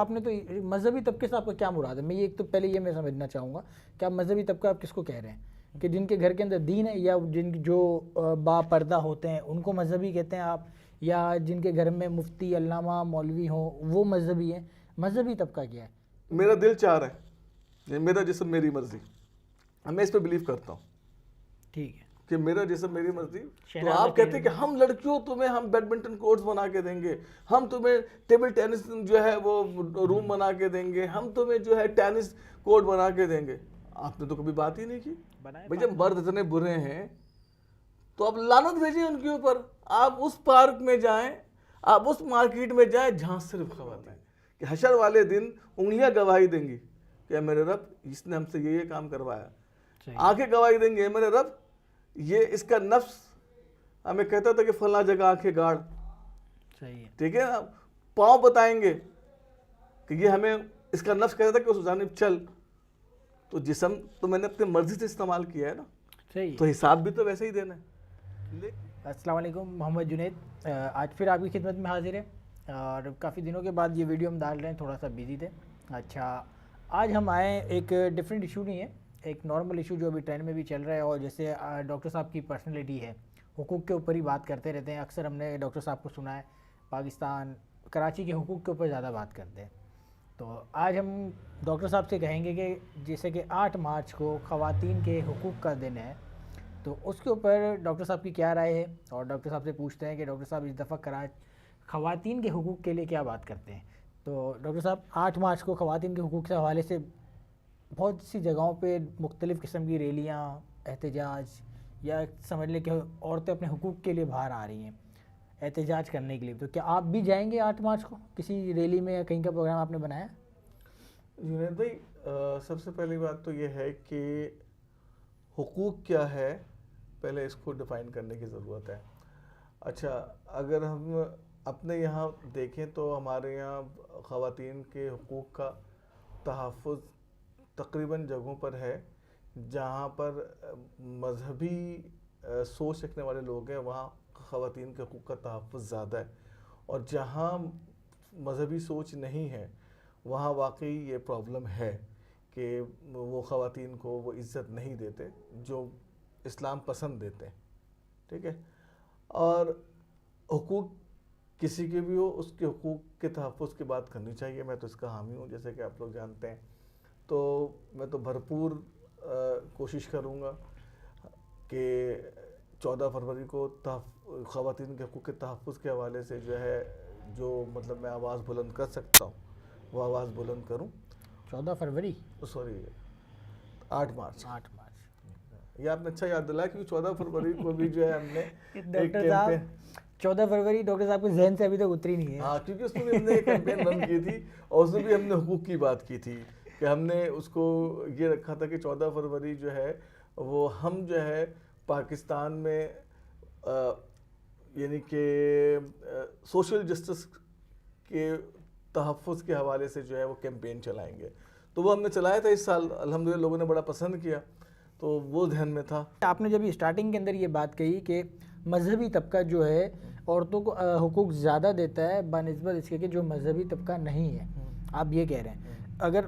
آپ نے تو مذہبی طبقے سے آپ کا کیا مراد ہے؟ میں یہ ایک تو پہلے یہ میں سمجھنا چاہوں گا کہ آپ مذہبی طبقہ آپ کس کو کہہ رہے ہیں؟ کہ جن کے گھر کے اندر دین ہے، یا جو با پردہ ہوتے ہیں ان کو مذہبی کہتے ہیں آپ، یا جن کے گھر میں مفتی علامہ مولوی ہوں وہ مذہبی ہیں؟ مذہبی طبقہ کیا ہے؟ میرا دل چاہ رہا ہے، میرا جسم میری مرضی، میں اس پہ بلیو کرتا ہوں ٹھیک ہے کہ میرا جسم میری مرضی. تو شہناز آپ کہتے ہیں کہ ہم لڑکیوں تمہیں ہم بیڈمنٹن کورٹس بنا کے دیں گے، ہم تمہیں ٹیبل ٹینس جو ہے وہ روم بنا کے دیں گے، ہم تمہیں جو ہے ٹینس کورٹ بنا کے دیں گے. آپ نے تو کبھی بات ہی نہیں کی. بھائی جب مرد اتنے برے ہیں تو آپ لعنت بھیجیں ان کے اوپر. آپ اس پارک میں جائیں، آپ اس مارکیٹ میں جائیں جہاں صرف خواتین، کہ حشر والے دن انگلیاں گواہی دیں گی کہ اے میرے رب اس نے ہم سے یہ کام کروایا. آنکھیں گواہی دیں گے، اے میرے رب یہ اس کا نفس ہمیں کہتا تھا کہ فلاں جگہ آنکھیں گاڑ. صحیح ہے. ٹھیک ہے نا. پاؤں بتائیں گے کہ یہ ہمیں اس کا نفس کہتا تھا کہ اس جانب چل. تو جسم تو میں نے اپنے مرضی سے استعمال کیا ہے نا، صحیح تو ہے. حساب بھی تو ویسے ہی دینا ہے. السلام علیکم، محمد جنید آج پھر آپ کی خدمت میں حاضر ہے، اور کافی دنوں کے بعد یہ ویڈیو ہم ڈال رہے ہیں، تھوڑا سا بیزی تھے. اچھا، آج ہم آئے ایک ڈیفرنٹ ایشو نہیں ہے، ایک نارمل ایشو جو ابھی ٹرینڈ میں بھی چل رہا ہے، اور جیسے ڈاکٹر صاحب کی پرسنالٹی ہے، حقوق کے اوپر ہی بات کرتے رہتے ہیں. اکثر ہم نے ڈاکٹر صاحب کو سنا ہے پاکستان کراچی کے حقوق کے اوپر زیادہ بات کرتے ہیں. تو آج ہم ڈاکٹر صاحب سے کہیں گے کہ جیسے کہ 8 مارچ کو خواتین کے حقوق کا دن ہے، تو اس کے اوپر ڈاکٹر صاحب کی کیا رائے ہے، اور ڈاکٹر صاحب سے پوچھتے ہیں کہ ڈاکٹر صاحب اس دفعہ خواتین کے حقوق کے لیے کیا بات کرتے ہیں. تو ڈاکٹر صاحب 8 مارچ کو خواتین کے حقوق کے حوالے سے بہت سی جگہوں پہ مختلف قسم کی ریلیاں، احتجاج، یا سمجھ لیں کہ عورتیں اپنے حقوق کے لیے باہر آ رہی ہیں احتجاج کرنے کے لیے. تو کیا آپ بھی جائیں گے 8 مارچ کو کسی ریلی میں، یا کہیں کا پروگرام آپ نے بنایا؟ جنید بھائی، سب سے پہلی بات تو یہ ہے کہ حقوق کیا ہے، پہلے اس کو ڈیفائن کرنے کی ضرورت ہے. اچھا، اگر ہم اپنے یہاں دیکھیں تو ہمارے یہاں خواتین کے حقوق کا تحفظ تقریباً جگہوں پر ہے جہاں پر مذہبی سوچ رکھنے والے لوگ ہیں، وہاں خواتین کے حقوق کا تحفظ زیادہ ہے. اور جہاں مذہبی سوچ نہیں ہے وہاں واقعی یہ پرابلم ہے کہ وہ خواتین کو وہ عزت نہیں دیتے جو اسلام پسند دیتے ہیں. ٹھیک ہے. اور حقوق کسی کے بھی ہو، اس کے حقوق کے تحفظ کی بات کرنی چاہیے. میں تو اس کا حامی ہوں، جیسے کہ آپ لوگ جانتے ہیں. تو میں تو بھرپور کوشش کروں گا کہ 14 فروری کو خواتین کے حقوق کے تحفظ کے حوالے سے جو ہے مطلب میں آواز بلند کر سکتا ہوں وہ آواز بلند کروں. 14 فروری، سوری 8 مارچ. 8 مارچ. یہ آپ نے اچھا یاد دلایا کیونکہ 14 فروری کو بھی جو ہے ہم نے ایک ڈاکٹر صاحب 14 فروری ڈاکٹر صاحب کے ذہن سے ابھی تک اتری نہیں ہے. ہاں، کیونکہ اس میں بھی ہم نے ایک کیمپین رن کی تھی اور اس میں بھی ہم نے حقوق کی بات کی تھی کہ ہم نے اس کو یہ رکھا تھا کہ 14 فروری جو ہے وہ ہم جو ہے پاکستان میں یعنی کہ سوشل جسٹس کے تحفظ کے حوالے سے جو ہے وہ کیمپین چلائیں گے. تو وہ ہم نے چلایا تھا اس سال، الحمدللہ لوگوں نے بڑا پسند کیا، تو وہ ذہن میں تھا. آپ نے جب اسٹارٹنگ کے اندر یہ بات کہی کہ مذہبی طبقہ جو ہے عورتوں کو حقوق زیادہ دیتا ہے بنسبت اس کے کہ جو مذہبی طبقہ نہیں ہے، آپ یہ کہہ رہے ہیں. اگر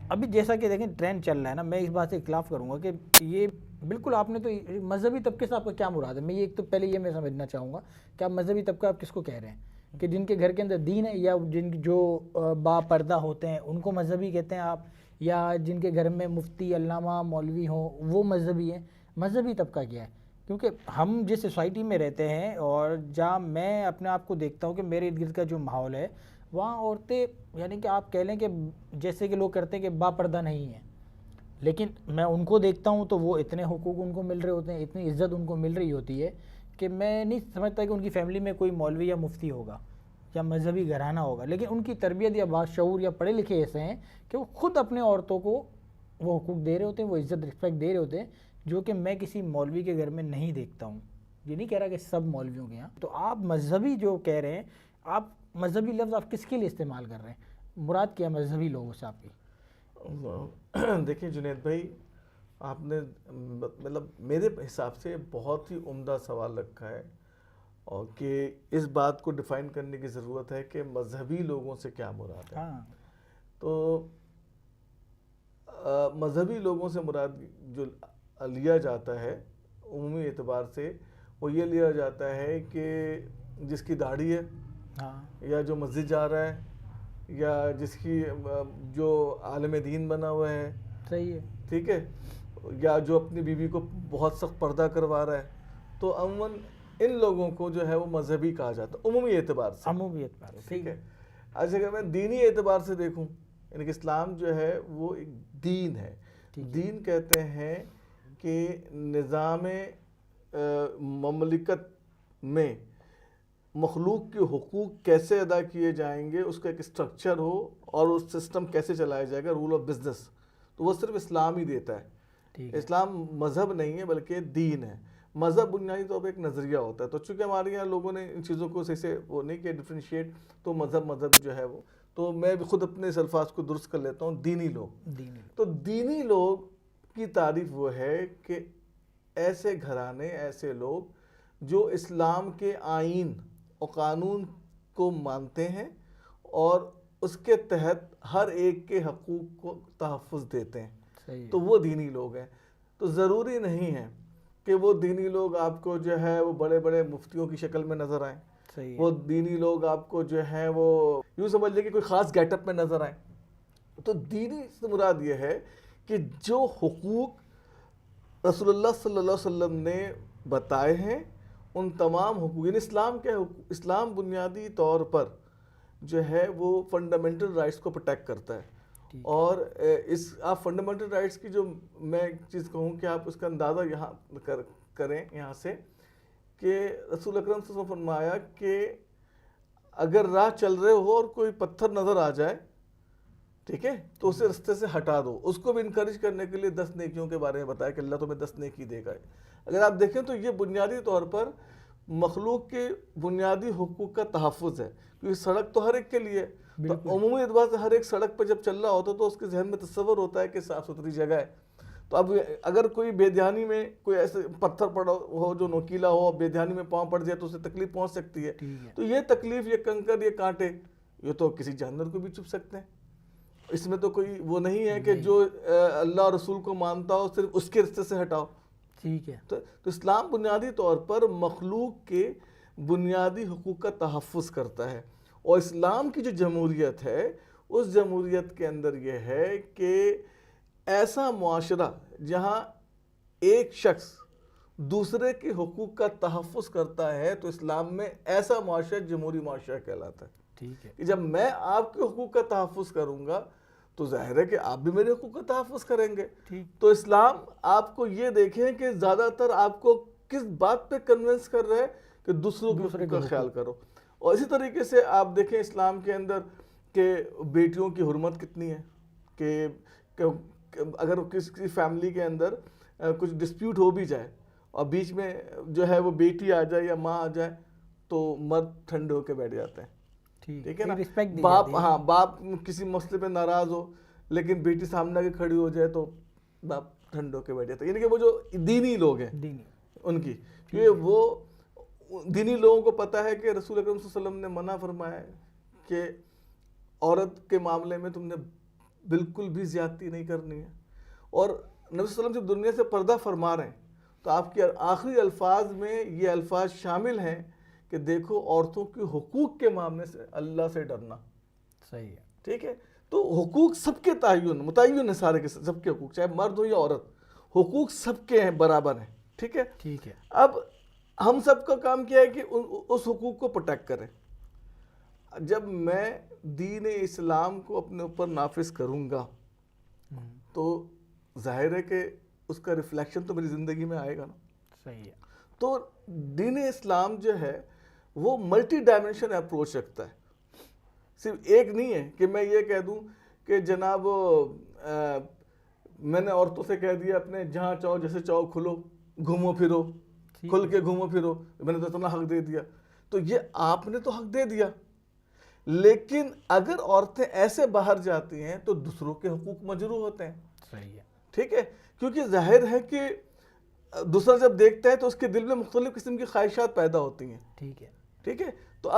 ابھی جیسا کہ دیکھیں ٹرینڈ چل رہا ہے نا، میں اس بات سے اختلاف کروں گا کہ یہ بالکل آپ نے تو مذہبی طبقے سے آپ کا کیا مراد ہے؟ میں یہ ایک تو پہلے یہ میں سمجھنا چاہوں گا کہ آپ مذہبی طبقہ آپ کس کو کہہ رہے ہیں؟ کہ جن کے گھر کے اندر دین ہے، یا جو با پردہ ہوتے ہیں ان کو مذہبی کہتے ہیں آپ، یا جن کے گھر میں مفتی علامہ مولوی ہوں وہ مذہبی ہیں؟ مذہبی طبقہ کیا ہے؟ کیونکہ ہم جس سوسائٹی میں رہتے ہیں اور جہاں میں اپنے آپ کو دیکھتا ہوں کہ میرے ارد گرد کا جو ماحول ہے وہاں عورتیں یعنی کہ آپ کہہ لیں کہ جیسے کہ لوگ کرتے ہیں کہ با پردہ نہیں ہیں، لیکن میں ان کو دیکھتا ہوں تو وہ اتنے حقوق ان کو مل رہے ہوتے ہیں، اتنی عزت ان کو مل رہی ہوتی ہے کہ میں نہیں سمجھتا کہ ان کی فیملی میں کوئی مولوی یا مفتی ہوگا یا مذہبی گھرانہ ہوگا. لیکن ان کی تربیت یا باشعور یا پڑھے لکھے ایسے ہیں کہ وہ خود اپنے عورتوں کو وہ حقوق دے رہے ہوتے ہیں، وہ عزت رسپیکٹ دے رہے ہوتے ہیں، جو کہ میں کسی مولوی کے گھر میں نہیں دیکھتا ہوں. یہ نہیں کہہ رہا کہ سب مولویوں کے یہاں. تو آپ مذہبی جو کہہ رہے ہیں، آپ مذہبی لفظ آپ کس کے لیے استعمال کر رہے ہیں؟ مراد کیا مذہبی لوگوں سے آپ کی؟ دیکھیں جنید بھائی، آپ نے مطلب میرے حساب سے بہت ہی عمدہ سوال رکھا ہے. اور کہ اس بات کو ڈیفائن کرنے کی ضرورت ہے کہ مذہبی لوگوں سے کیا مراد ہے. ہاں تو مذہبی لوگوں سے مراد جو لیا جاتا ہے عمومی اعتبار سے وہ یہ لیا جاتا ہے کہ جس کی داڑھی ہے ہاں یا جو مسجد جا رہا ہے یا جس کی جو عالم دین بنا ہوا ہے, صحیح ہے, ٹھیک ہے, یا جو اپنی بیوی کو بہت سخت پردہ کروا رہا ہے. تو عموماً ان لوگوں کو جو ہے وہ مذہبی کہا جاتا ہے عمومی اعتبار سے. عمومی اعتبار سے, ٹھیک ہے. اچھا اگر میں دینی اعتبار سے دیکھوں, یعنی کہ اسلام جو ہے وہ ایک دین ہے. دین کہتے ہیں کہ نظام مملکت میں مخلوق کے حقوق کیسے ادا کیے جائیں گے, اس کا ایک اسٹرکچر ہو اور اس سسٹم کیسے چلایا جائے گا, رول آف بزنس, تو وہ صرف اسلام ہی دیتا ہے. اسلام مذہب نہیں ہے بلکہ دین ہے. مذہب بنیادی طور پہ ایک نظریہ ہوتا ہے. تو چونکہ ہمارے یہاں لوگوں نے ان چیزوں کو صحیح سے وہ نہیں کیا ڈفرینشیٹ, تو مذہب جو ہے وہ, تو میں بھی خود اپنے اس الفاظ کو درست کر لیتا ہوں, دینی لوگ. تو دینی لوگ کی تعریف وہ ہے کہ ایسے گھرانے, ایسے لوگ جو اسلام کے آئین اور قانون کو مانتے ہیں اور اس کے تحت ہر ایک کے حقوق کو تحفظ دیتے ہیں, تو وہ دینی لوگ ہیں. تو ضروری نہیں ہے کہ وہ دینی لوگ آپ کو جو ہے وہ بڑے بڑے مفتیوں کی شکل میں نظر آئیں. وہ دینی لوگ آپ کو جو ہے وہ یوں سمجھ لیں کہ کوئی خاص گیٹ اپ میں نظر آئیں. تو دینی سے مراد یہ ہے کہ جو حقوق رسول اللہ صلی اللہ علیہ وسلم نے بتائے ہیں ان تمام حقوق, یعنی اسلام کے اسلام بنیادی طور پر جو ہے وہ فنڈامنٹل رائٹس کو پروٹیکٹ کرتا ہے. اور اس آپ فنڈامنٹل رائٹس کی جو میں ایک چیز کہوں کہ آپ اس کا اندازہ یہاں کریں یہاں سے کہ رسول اکرم صلی اللہ علیہ وسلم فرمایا کہ اگر راہ چل رہے ہو اور کوئی پتھر نظر آ جائے, ٹھیک ہے, تو اسے رستے سے ہٹا دو. اس کو بھی انکریج کرنے کے لیے 10 نیکیوں کے بارے میں بتایا کہ اللہ تمہیں 10 نیکی دے گا. اگر آپ دیکھیں تو یہ بنیادی طور پر مخلوق کے بنیادی حقوق کا تحفظ ہے, کیونکہ سڑک تو ہر ایک کے لیے, تو عمومی اعتبار سے ہر ایک سڑک پہ جب چل رہا ہوتا تو اس کے ذہن میں تصور ہوتا ہے کہ صاف ستھری جگہ ہے. تو اب اگر کوئی بے دھیانی میں کوئی ایسے پتھر پڑا ہو جو نوکیلا ہو, بے دھیانی میں پاؤں پڑ جائے تو اسے تکلیف پہنچ سکتی ہے. تو یہ تکلیف, یہ کنکر, یہ کانٹے, یہ تو کسی جانور کو بھی چبھ سکتے ہیں. اس میں تو کوئی وہ نہیں ہے کہ جو اللہ اور رسول کو مانتا ہو صرف اس کے رستے سے ہٹاؤ. ٹھیک ہے. تو اسلام بنیادی طور پر مخلوق کے بنیادی حقوق کا تحفظ کرتا ہے. اور اسلام کی جو جمہوریت ہے اس جمہوریت کے اندر یہ ہے کہ ایسا معاشرہ جہاں ایک شخص دوسرے کے حقوق کا تحفظ کرتا ہے, تو اسلام میں ایسا معاشرہ جمہوری معاشرہ کہلاتا ہے. ٹھیک ہے. کہ جب میں آپ کے حقوق کا تحفظ کروں گا تو ظاہر ہے کہ آپ بھی میرے حقوق کا تحفظ کریں گے. تو اسلام آپ کو یہ دیکھیں کہ زیادہ تر آپ کو کس بات پہ کنونس کر رہا ہے کہ دوسروں کے حقوق کا خیال کرو. اور اسی طریقے سے آپ دیکھیں اسلام کے اندر کہ بیٹیوں کی حرمت کتنی ہے, کہ اگر کسی فیملی کے اندر کچھ ڈسپیوٹ ہو بھی جائے اور بیچ میں جو ہے وہ بیٹی آ جائے یا ماں آ جائے تو مرد ٹھنڈے ہو کے بیٹھ جاتے ہیں. ٹھیک ہے نا, باپ کسی مسئلے پہ ناراض ہو لیکن بیٹی سامنے کے کھڑی ہو جائے تو باپ ٹھنڈ ہو کے بیٹھ جاتا ہے. یعنی کہ وہ جو دینی لوگ ہیں ان کی, کہ وہ دینی لوگوں کو پتہ ہے کہ رسول اکرم صلی اللہ علیہ وسلم نے منع فرمایا ہے کہ عورت کے معاملے میں تم نے بالکل بھی زیادتی نہیں کرنی ہے. اور نبی صلی اللہ علیہ وسلم جب دنیا سے پردہ فرما رہے ہیں تو آپ کے آخری الفاظ میں یہ الفاظ شامل ہیں کہ دیکھو عورتوں کے حقوق کے معاملے سے اللہ سے ڈرنا. صحیح ہے. ٹھیک ہے. تو حقوق سب کے متعین ہے, سارے کے سب کے حقوق, چاہے مرد ہو یا عورت, حقوق سب کے ہیں, برابر ہیں. ٹھیک ہے. ٹھیک ہے. اب ہم سب کا کام کیا ہے کہ اس حقوق کو پروٹیکٹ کریں. جب میں دین اسلام کو اپنے اوپر نافذ کروں گا تو ظاہر ہے کہ اس کا ریفلیکشن تو میری زندگی میں آئے گا نا. صحیح ہے. تو دین اسلام جو ہے وہ ملٹی ڈائمنشن اپروچ رکھتا ہے. صرف ایک نہیں ہے کہ میں یہ کہہ دوں کہ جناب میں نے عورتوں سے کہہ دیا اپنے جہاں چاہو جیسے چاہو کھلو گھومو پھرو, کھل کے گھومو پھرو, میں نے تو اتنا حق دے دیا. تو یہ آپ نے تو حق دے دیا, لیکن اگر عورتیں ایسے باہر جاتی ہیں تو دوسروں کے حقوق مجروح ہوتے ہیں. صحیح ہے. ٹھیک ہے. کیونکہ ظاہر ہے کہ دوسرا جب دیکھتا ہے تو اس کے دل میں مختلف قسم کی خواہشات پیدا ہوتی ہیں. ٹھیک ہے, تو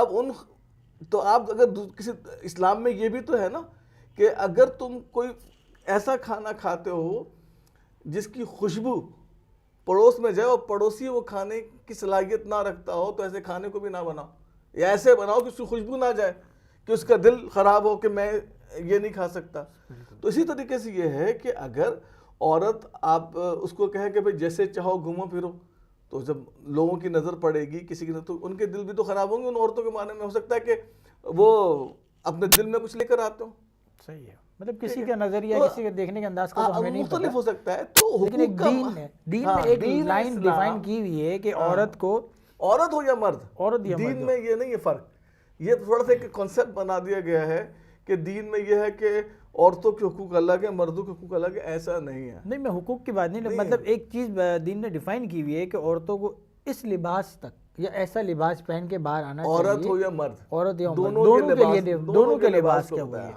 آپ اگر کسی اسلام میں یہ بھی تو ہے نا کہ اگر تم کوئی ایسا کھانا کھاتے ہو جس کی خوشبو پڑوس میں جائے اور پڑوسی وہ کھانے کی صلاحیت نہ رکھتا ہو, تو ایسے کھانے کو بھی نہ بناؤ, یا ایسے بناؤ کہ اس کی خوشبو نہ جائے, کہ اس کا دل خراب ہو کہ میں یہ نہیں کھا سکتا. تو اسی طریقے سے یہ ہے کہ اگر عورت آپ اس کو کہیں کہ بھئی جیسے چاہو گھومو پھرو, تو جب لوگوں کی نظر پڑے گی کسی کی نظر, تو ان کے دل بھی تو خراب ہوں گے. ان عورتوں کے معنی میں ہو سکتا ہے کہ وہ اپنے دل میں کچھ لے کر آتے ہوں. صحیح ہے, مطلب کسی کا نظریہ, کسی کا دیکھنے کا انداز کو ہمیں نہیں مختلف ہو سکتا ہے. تو لیکن ایک دین میں ایک لائن ڈیفائن کی ہوئی ہے کہ عورت کو, عورت ہو یا مرد, دین میں یہ نہیں ہے فرق. یہ تھوڑا سا ایک کانسیپٹ بنا دیا گیا ہے کہ دین میں یہ ہے کہ عورتوں کے حقوق الگ ہے, مردوں کے حقوق الگ ہے. ایسا نہیں ہے. نہیں, میں حقوق کی بات نہیں, مطلب ایک چیز دین نے ڈیفائن کی ہوئی ہے کہ عورتوں کو اس لباس تک یا ایسا لباس پہن کے باہر آنا چاہیے, عورت ہو یا مرد, عورت یا مرد, دونوں کے لباس کیا ہوئے ہیں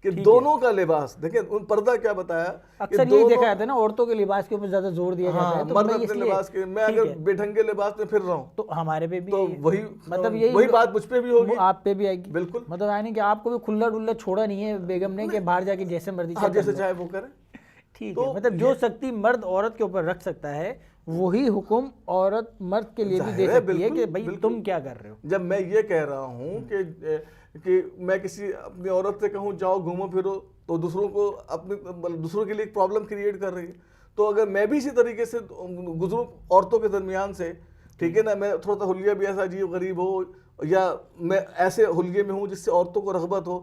کہ دونوں کا لباس. دیکھیں ان پردہ کیا بتایا, اکثر یہی دیکھا جاتا ہے نا, عورتوں کے لباس کے اوپر زیادہ زور دیا جاتا ہے. تو مرد اپنے لباس کے, میں اگر بے ڈھنگے لباس میں پھر رہا ہوں تو ہمارے پہ بھی تو مطلب وہی بات مجھ پہ بھی ہوگی, آپ پہ بھی آئے گی. بالکل, مطلب یعنی کہ آپ کو بھی کھلا ڈلا چھوڑا نہیں ہے بیگم نے کہ باہر جا کے جیسے مرضی جیسے چاہے وہ کرے. ٹھیک ہے, مطلب جو سختی مرد عورت کے اوپر رکھ سکتا ہے وہی حکم عورت مرد کے لیے بھی دے سکتی ہے کہ بھائی تم کیا کر رہے ہو. جب میں یہ کہہ رہا ہوں کہ میں کسی اپنی عورت سے کہوں جاؤ گھومو پھرو, تو دوسروں کو دوسروں کے لیے ایک پرابلم کریٹ کر رہی ہے. تو اگر میں بھی اسی طریقے سے گزروں عورتوں کے درمیان سے, ٹھیک ہے نا, میں تھوڑا سا حلیہ بھی ایسا عجیب غریب ہو, یا میں ایسے حلیے میں ہوں جس سے عورتوں کو رغبت ہو,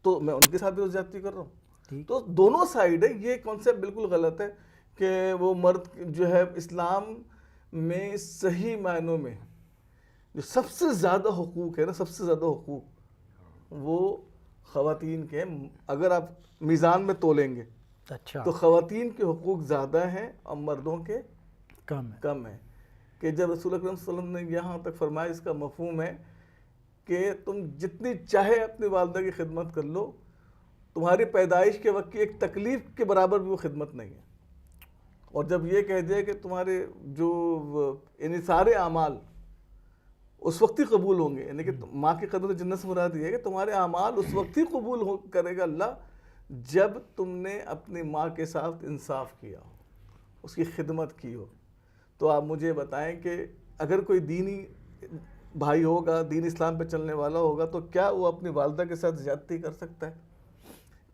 تو میں ان کے ساتھ بھی زیادتی کر رہا ہوں. تو دونوں سائیڈ ہے. یہ کانسیپٹ بالکل غلط ہے کہ وہ مرد جو ہے اسلام میں صحیح معنوں میں جو سب سے زیادہ حقوق ہے نا, سب سے زیادہ حقوق وہ خواتین کے. اگر آپ میزان میں تولیں گے تو خواتین کے حقوق زیادہ ہیں اور مردوں کے کم ہیں. کہ جب رسول اکرم صلی اللہ علیہ وسلم نے یہاں تک فرمایا, اس کا مفہوم ہے کہ تم جتنی چاہے اپنی والدہ کی خدمت کر لو, تمہاری پیدائش کے وقت کی ایک تکلیف کے برابر بھی وہ خدمت نہیں ہے. اور جب یہ کہہ دیا کہ تمہارے جو یعنی سارے اعمال اس وقت ہی قبول ہوں گے, یعنی کہ ماں کی خدمت جنت سے مراد یہ ہے کہ تمہارے اعمال اس وقت ہی قبول کرے گا اللہ جب تم نے اپنی ماں کے ساتھ انصاف کیا ہو, اس کی خدمت کی ہو. تو آپ مجھے بتائیں کہ اگر کوئی دینی بھائی ہوگا, دین اسلام پہ چلنے والا ہوگا, تو کیا وہ اپنی والدہ کے ساتھ زیادتی کر سکتا ہے؟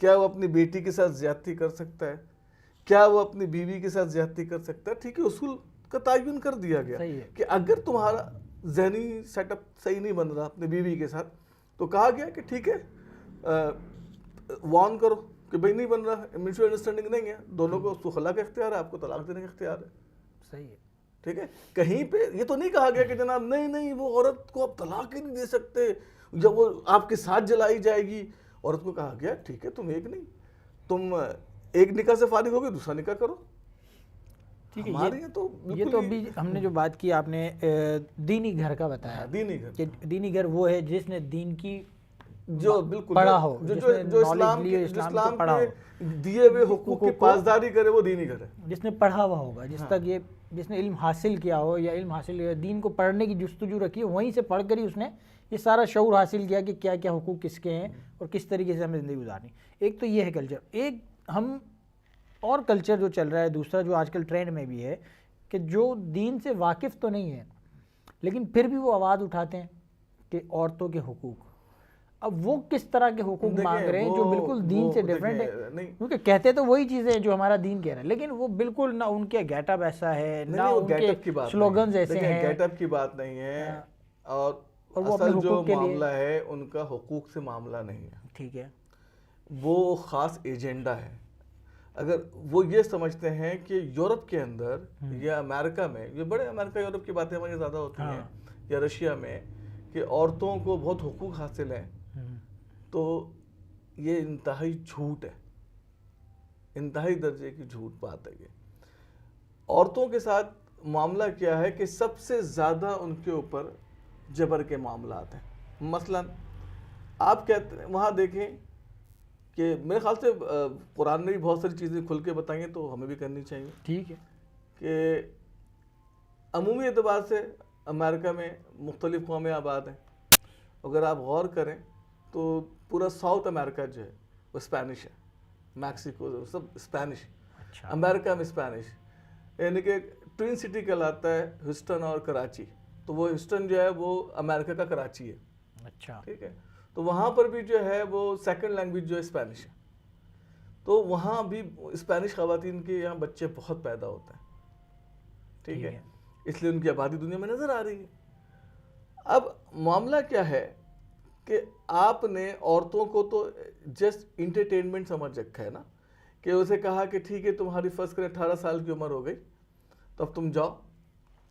کیا وہ اپنی بیٹی کے ساتھ زیادتی کر سکتا ہے؟ کیا وہ اپنی بیوی کے ساتھ زیادتی کر سکتا ہے؟ ٹھیک ہے, اصول کا تعین کر دیا گیا کہ اگر تمہارا ذہنی سیٹ اپ صحیح نہیں بن رہا اپنی بیوی کے ساتھ, تو کہا گیا کہ ٹھیک ہے وارن کرو کہ بھئی نہیں بن رہا, میوچل انڈرسٹینڈنگ نہیں ہے, دونوں کو, اس کو خلا کا اختیار ہے, آپ کو طلاق دینے کا اختیار ہے. صحیح ہے, ٹھیک ہے. کہیں پہ یہ تو نہیں کہا گیا کہ جناب نہیں وہ عورت کو آپ طلاق ہی نہیں دے سکتے, جب وہ آپ کے ساتھ جلائی جائے گی. عورت کو کہا گیا ٹھیک ہے, تم ایک نہیں, تم ایک نکاح سے فارغ ہوگے, دوسرا نکاح کرو. ٹھیک ہے, یہ تو ابھی ہم نے جو بات کی, آپ نے دینی گھر کا بتایا. دینی گھر, کہ دینی گھر وہ ہے جس نے دین کی جو بالکل پڑھا ہو, جو اسلام کے دیے ہوئے حقوق کی پاسداری کرے, وہ دینی گھر ہے. جس نے پڑھا ہوا ہوگا, جس نے علم حاصل کیا ہو, یا علم حاصل کیا, دین کو پڑھنے کی جستجو رکھی ہے, وہیں سے پڑھ کر ہی اس نے یہ سارا شعور حاصل کیا کہ کیا کیا حقوق کس کے ہیں اور کس طریقے سے ہمیں زندگی گزارنی. ایک تو یہ ہے کلچر. ایک ہم اور کلچر جو چل رہا ہے دوسرا, جو آج کل ٹرینڈ میں بھی ہے, کہ جو دین سے واقف تو نہیں ہے لیکن پھر بھی وہ آواز اٹھاتے ہیں کہ عورتوں کے حقوق. اب وہ کس طرح کے حقوق مانگ رہے ہیں جو بالکل دین سے ڈیفرنٹ ہے, کیونکہ کہتے تو وہی چیزیں ہیں جو ہمارا دین کہہ رہا ہے, لیکن وہ بالکل نہ ان کے گیٹ اپ ایسا ہے, نہ ان کے سلوگنز ایسے ہیں. گیٹ اپ کی بات نہیں ہے, اور اصل جو معاملہ ہے ان کا حقوق سے معاملہ نہیں ہے. ٹھیک ہے, وہ خاص ایجنڈا ہے. اگر وہ یہ سمجھتے ہیں کہ یورپ کے اندر یا امریکہ میں, یہ بڑے امریکہ یورپ کی باتیں ہماری زیادہ ہوتی ہیں, یا رشیا میں, کہ عورتوں کو بہت حقوق حاصل ہیں, تو یہ انتہائی جھوٹ ہے, انتہائی درجے کی جھوٹ بات ہے. یہ عورتوں کے ساتھ معاملہ کیا ہے کہ سب سے زیادہ ان کے اوپر جبر کے معاملات ہیں. مثلا آپ کہتے ہیں, وہاں دیکھیں کہ میرے خیال سے قرآن نے بھی بہت ساری چیزیں کھل کے بتائیں, تو ہمیں بھی کرنی چاہیے. ٹھیک ہے, کہ عمومی اعتبار سے امریکہ میں مختلف قومیں آباد ہیں. اگر آپ غور کریں تو پورا ساؤتھ امریکہ جو ہے وہ اسپینش ہے. میکسیکو سب اسپینش. اچھا. امریکہ میں اسپینش, یعنی کہ ٹوین سٹی کہلاتا ہے ہیوسٹن اور کراچی. تو وہ ہیوسٹن جو ہے وہ امریکہ کا کراچی ہے. اچھا. ٹھیک ہے. تو وہاں پر بھی جو ہے وہ سیکنڈ لینگویج جو ہے اسپینش ہے. تو وہاں بھی اسپینش خواتین کے یہاں بچے بہت پیدا ہوتے ہیں. ٹھیک ہے. اس لیے ان کی آبادی دنیا میں نظر آ رہی ہے. اب معاملہ کیا ہے کہ آپ نے عورتوں کو تو جسٹ انٹرٹینمنٹ سمجھ رکھا ہے نا, کہ اسے کہا کہ ٹھیک ہے تمہاری فرض کریں 18 سال کی عمر ہو گئی تو اب تم جاؤ.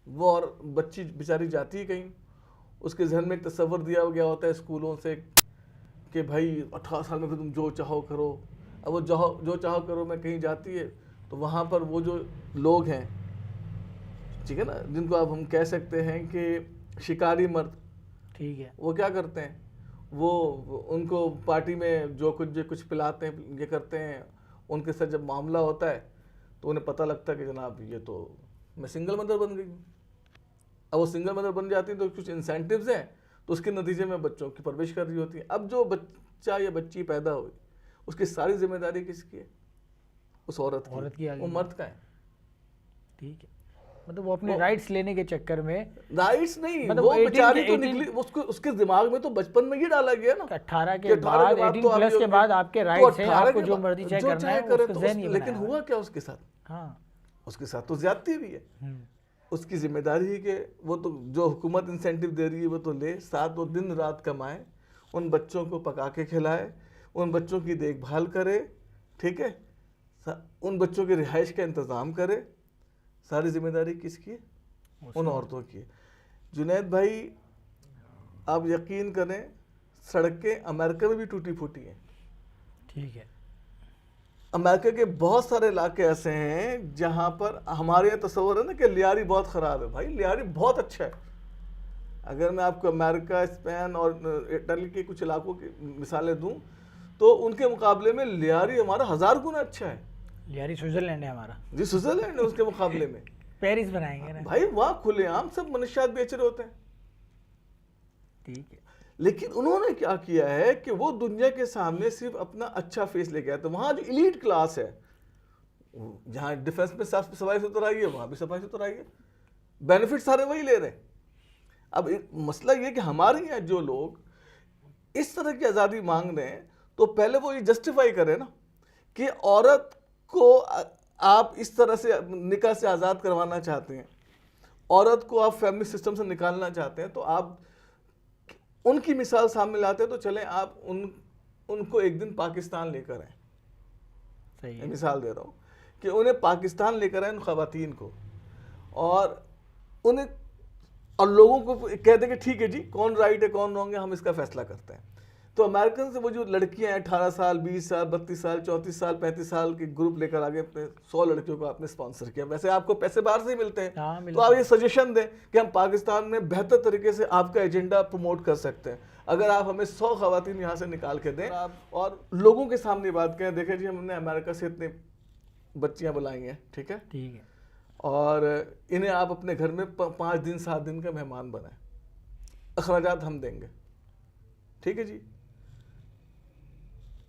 وہ اور بچی بیچاری جاتی ہے کہیں, اس کے ذہن میں ایک تصور دیا گیا ہوتا ہے اسکولوں سے کہ بھائی 18 سال میں پھر تم جو چاہو کرو. اب وہ جو چاہو کرو میں کہیں جاتی ہے تو وہاں پر وہ جو لوگ ہیں, ٹھیک ہے نا, جن کو اب ہم کہہ سکتے ہیں کہ شکاری مرد, ٹھیک ہے, وہ کیا کرتے ہیں, وہ ان کو پارٹی میں جو کچھ پلاتے ہیں, یہ کرتے ہیں. ان کے ساتھ جب معاملہ ہوتا ہے تو انہیں پتہ لگتا ہے کہ جناب یہ تو میں سنگل مدر بن گئی ہوں. اب وہ سنگل مدر بن جاتی ہیں تو کچھ انسینٹیوز ہیں, تو اس کے نتیجے میں بچوں کی پرورش کر رہی ہوتی ہے. اب جو بچہ یا بچی پیدا ہوئی اس کی ساری ذمہ داری کس کی ہے؟ اس عورت کی. وہ مرد کا ہے. ٹھیک ہے. مطلب وہ اپنے رائٹس لینے کے چکر میں, رائٹس نہیں, وہ بیچاری تو نکلی, اس کے دماغ میں تو بچپن میں یہ ڈالا گیا نا 18 کے بعد 18 پلس کے بعد آپ کے رائٹس ہیں, آپ کو جو مرضی چاہے کرنا ہے, اس کو ذہن یہ بنایا. لیکن ہوا کیا اس کے ساتھ؟ ہاں, اس کے ساتھ تو زیادتی بھی ہے. اس کی ذمہ داری ہے کہ وہ تو جو حکومت انسینٹیو دے رہی ہے وہ تو لے, ساتھ وہ دن رات کمائے, ان بچوں کو پکا کے کھلائے, ان بچوں کی دیکھ بھال کرے. ٹھیک ہے. ان بچوں کی رہائش کا انتظام کرے. ساری ذمہ داری کس کی ہے؟ ان عورتوں کی ہے. جنید بھائی آپ یقین کریں سڑکیں امریکہ میں بھی ٹوٹی پھوٹی ہیں. ٹھیک ہے. امریکہ کے بہت سارے علاقے ایسے ہیں جہاں پر ہمارے یہاں تصور ہے نا کہ لیاری بہت خراب ہے. بھائی لیاری بہت اچھا ہے. اگر میں آپ کو امریکہ, اسپین اور اٹلی کے کچھ علاقوں کی مثالیں دوں تو ان کے مقابلے میں لیاری ہمارا 1000 گنا اچھا ہے. لیاری سوئٹزرلینڈ ہے ہمارا. جی سوئٹزرلینڈ ہے اس کے مقابلے میں. پیرس بنائیں گے نا بھائی, وہاں کھلے عام سب منشیات بیچ رہے ہوتے ہیں. ٹھیک ہے. لیکن انہوں نے کیا کیا ہے کہ وہ دنیا کے سامنے صرف اپنا اچھا فیس لے کے آتے ہیں. وہاں جو ایلیٹ کلاس ہے, جہاں ڈیفنس میں صفائی ستھرائی ہے وہاں بھی صفائی ستھرائی ہے, بینیفٹ سارے وہی لے رہے ہیں. اب مسئلہ یہ کہ ہمارے یہاں جو لوگ اس طرح کی آزادی مانگ رہے ہیں تو پہلے وہ یہ جسٹیفائی کرے نا کہ عورت کو آپ اس طرح سے نکاح سے آزاد کروانا چاہتے ہیں, عورت کو آپ فیملی سسٹم سے نکالنا چاہتے ہیں, تو آپ ان کی مثال سامنے لاتے ہیں. تو چلیں آپ ان کو ایک دن پاکستان لے کر آئیں. صحیح میں مثال دے رہا ہوں کہ انہیں پاکستان لے کر آئیں ان خواتین کو, اور انہیں اور لوگوں کو کہہ دیں کہ ٹھیک ہے جی کون رائٹ ہے کون رانگ ہے, ہم اس کا فیصلہ کرتے ہیں. تو امریکن سے وہ جو لڑکیاں ہیں 18 سال 20 سال 32 سال 34 سال 35 سال کے گروپ لے کر آگے اپنے 100 لڑکیوں کو آپ نے اسپانسر کیا. ویسے آپ کو پیسے باہر سے ہی ملتے ہیں, تو آپ یہ سجیشن دیں کہ ہم پاکستان میں بہتر طریقے سے آپ کا ایجنڈا پروموٹ کر سکتے ہیں اگر آپ ہمیں 100 خواتین یہاں سے نکال کے دیں اور لوگوں کے سامنے بات کہیں دیکھیں جی ہم نے امریکہ سے اتنے بچیاں بلائی ہیں. ٹھیک ہے. ٹھیک ہے. اور انہیں آپ اپنے گھر میں 5 دن 7 دن کا مہمان بنائیں, اخراجات ہم دیں گے. ٹھیک ہے جی.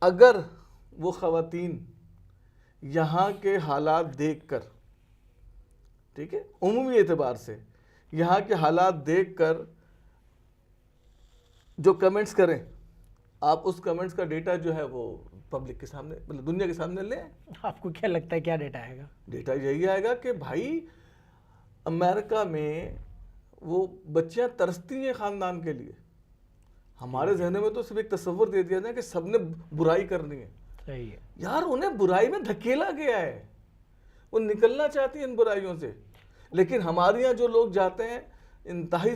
اگر وہ خواتین یہاں کے حالات دیکھ کر, ٹھیک ہے, عمومی اعتبار سے یہاں کے حالات دیکھ کر جو کمنٹس کریں, آپ اس کمنٹس کا ڈیٹا جو ہے وہ پبلک کے سامنے مطلب دنیا کے سامنے لیں. آپ کو کیا لگتا ہے کیا ڈیٹا آئے گا؟ ڈیٹا یہی آئے گا کہ بھائی امریکہ میں وہ بچیاں ترستی ہیں خاندان کے لیے. ہمارے ذہنوں میں تو صرف ایک تصور دے دیا جائے کہ سب نے برائی کرنی ہے. صحیح ہے. یار انہیں برائی میں دھکیلا گیا ہے, وہ نکلنا چاہتی ہیں ان برائیوں سے. لیکن ہمارے یہاں جو لوگ جاتے ہیں انتہائی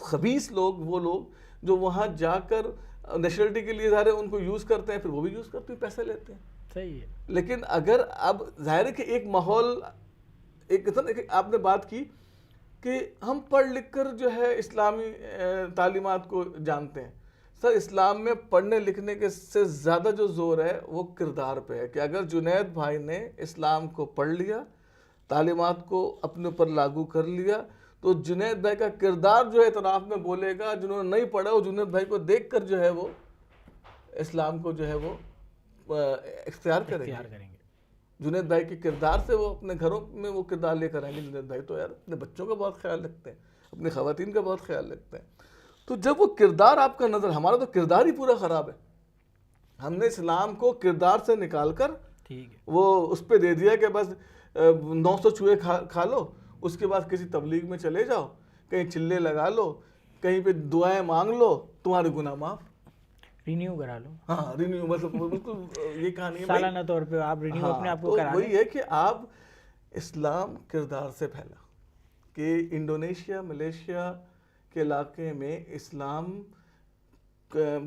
خبیث لوگ, وہ لوگ جو وہاں جا کر نیشنلٹی کے لیے ظاہر ہے ان کو یوز کرتے ہیں, پھر وہ بھی یوز کرتے ہیں, پیسے لیتے ہیں. صحیح ہے. لیکن اگر اب ظاہر ہے کہ ایک ماحول ایک آپ نے بات کی کہ ہم پڑھ لکھ کر جو ہے اسلامی تعلیمات کو جانتے ہیں. سر اسلام میں پڑھنے لکھنے کے سے زیادہ جو زور ہے وہ کردار پہ ہے کہ اگر جنید بھائی نے اسلام کو پڑھ لیا, تعلیمات کو اپنے اوپر لاگو کر لیا, تو جنید بھائی کا کردار جو ہے اعتراف میں بولے گا. جنہوں نے نہیں پڑھا وہ جنید بھائی کو دیکھ کر جو ہے وہ اسلام کو جو ہے وہ اختیار کریں گے. جنید بھائی کے کردار سے وہ اپنے گھروں میں وہ کردار لے کر آئیں گے. جنید بھائی تو یار اپنے بچوں کا بہت خیال رکھتے ہیں, اپنی خواتین کا بہت خیال رکھتے ہیں. تو جب وہ کردار آپ کا نظر, ہمارا تو کردار ہی پورا خراب ہے. ہم نے اسلام کو کردار سے نکال کر وہ اس پہ دے دیا کہ بس 900 چوہے کھا لو, اس کے بعد کسی تبلیغ میں چلے جاؤ, کہیں چلے لگا لو, کہیں پہ دعائیں مانگ لو, تمہارے گناہ معاف, رینیو کرا لو. ہاں رینیو, مطلب بالکل یہ کہانی ہے سالانہ طور پہ آپ رینیو اپنے آپ کو کرا لیں. وہی ہے کہ آپ اسلام کردار سے پھیلا کہ انڈونیشیا ملیشیا کے علاقے میں اسلام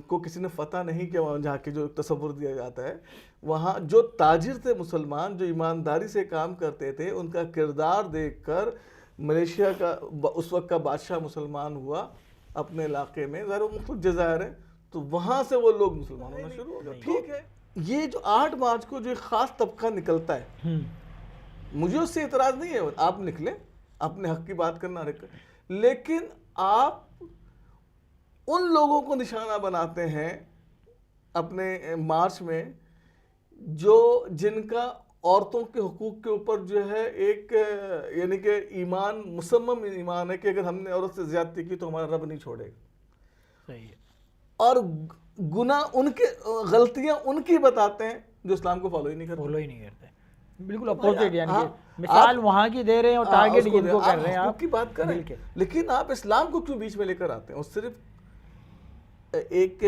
کو کسی نے فتح نہیں کیا. جہاں کے جو تصور دیا جاتا ہے, وہاں جو تاجر تھے مسلمان, جو ایمانداری سے کام کرتے تھے, ان کا کردار دیکھ کر ملیشیا کا اس وقت کا بادشاہ مسلمان ہوا اپنے علاقے میں. ظاہر مختلف جزائر ہیں, تو وہاں سے وہ لوگ مسلمان ہونا شروع ہو گئے. ٹھیک ہے, یہ جو 8 مارچ کو جو ایک خاص طبقہ نکلتا ہے, مجھے اس سے اعتراض نہیں ہے, آپ نکلیں, اپنے حق کی بات کرنا, لیکن آپ ان لوگوں کو نشانہ بناتے ہیں اپنے مارچ میں جن کا عورتوں کے حقوق کے اوپر جو ہے ایک یعنی کہ ایمان, مصمم ایمان ہے کہ اگر ہم نے عورت سے زیادتی کی تو ہمارا رب نہیں چھوڑے گا. صحیح ہے. اور گناہ ان کے, غلطیاں ان کی بتاتے ہیں جو اسلام کو فالو ہی نہیں کرتے. بالکل اپوزٹ, یعنی کہ مثال وہاں کی دے رہے ہیں اور ٹارگٹ ان کو کر رہے ہیں. آپ کی بات کریں, لیکن آپ اسلام کو کیوں بیچ میں لے کر آتے ہیں؟ اور صرف ایک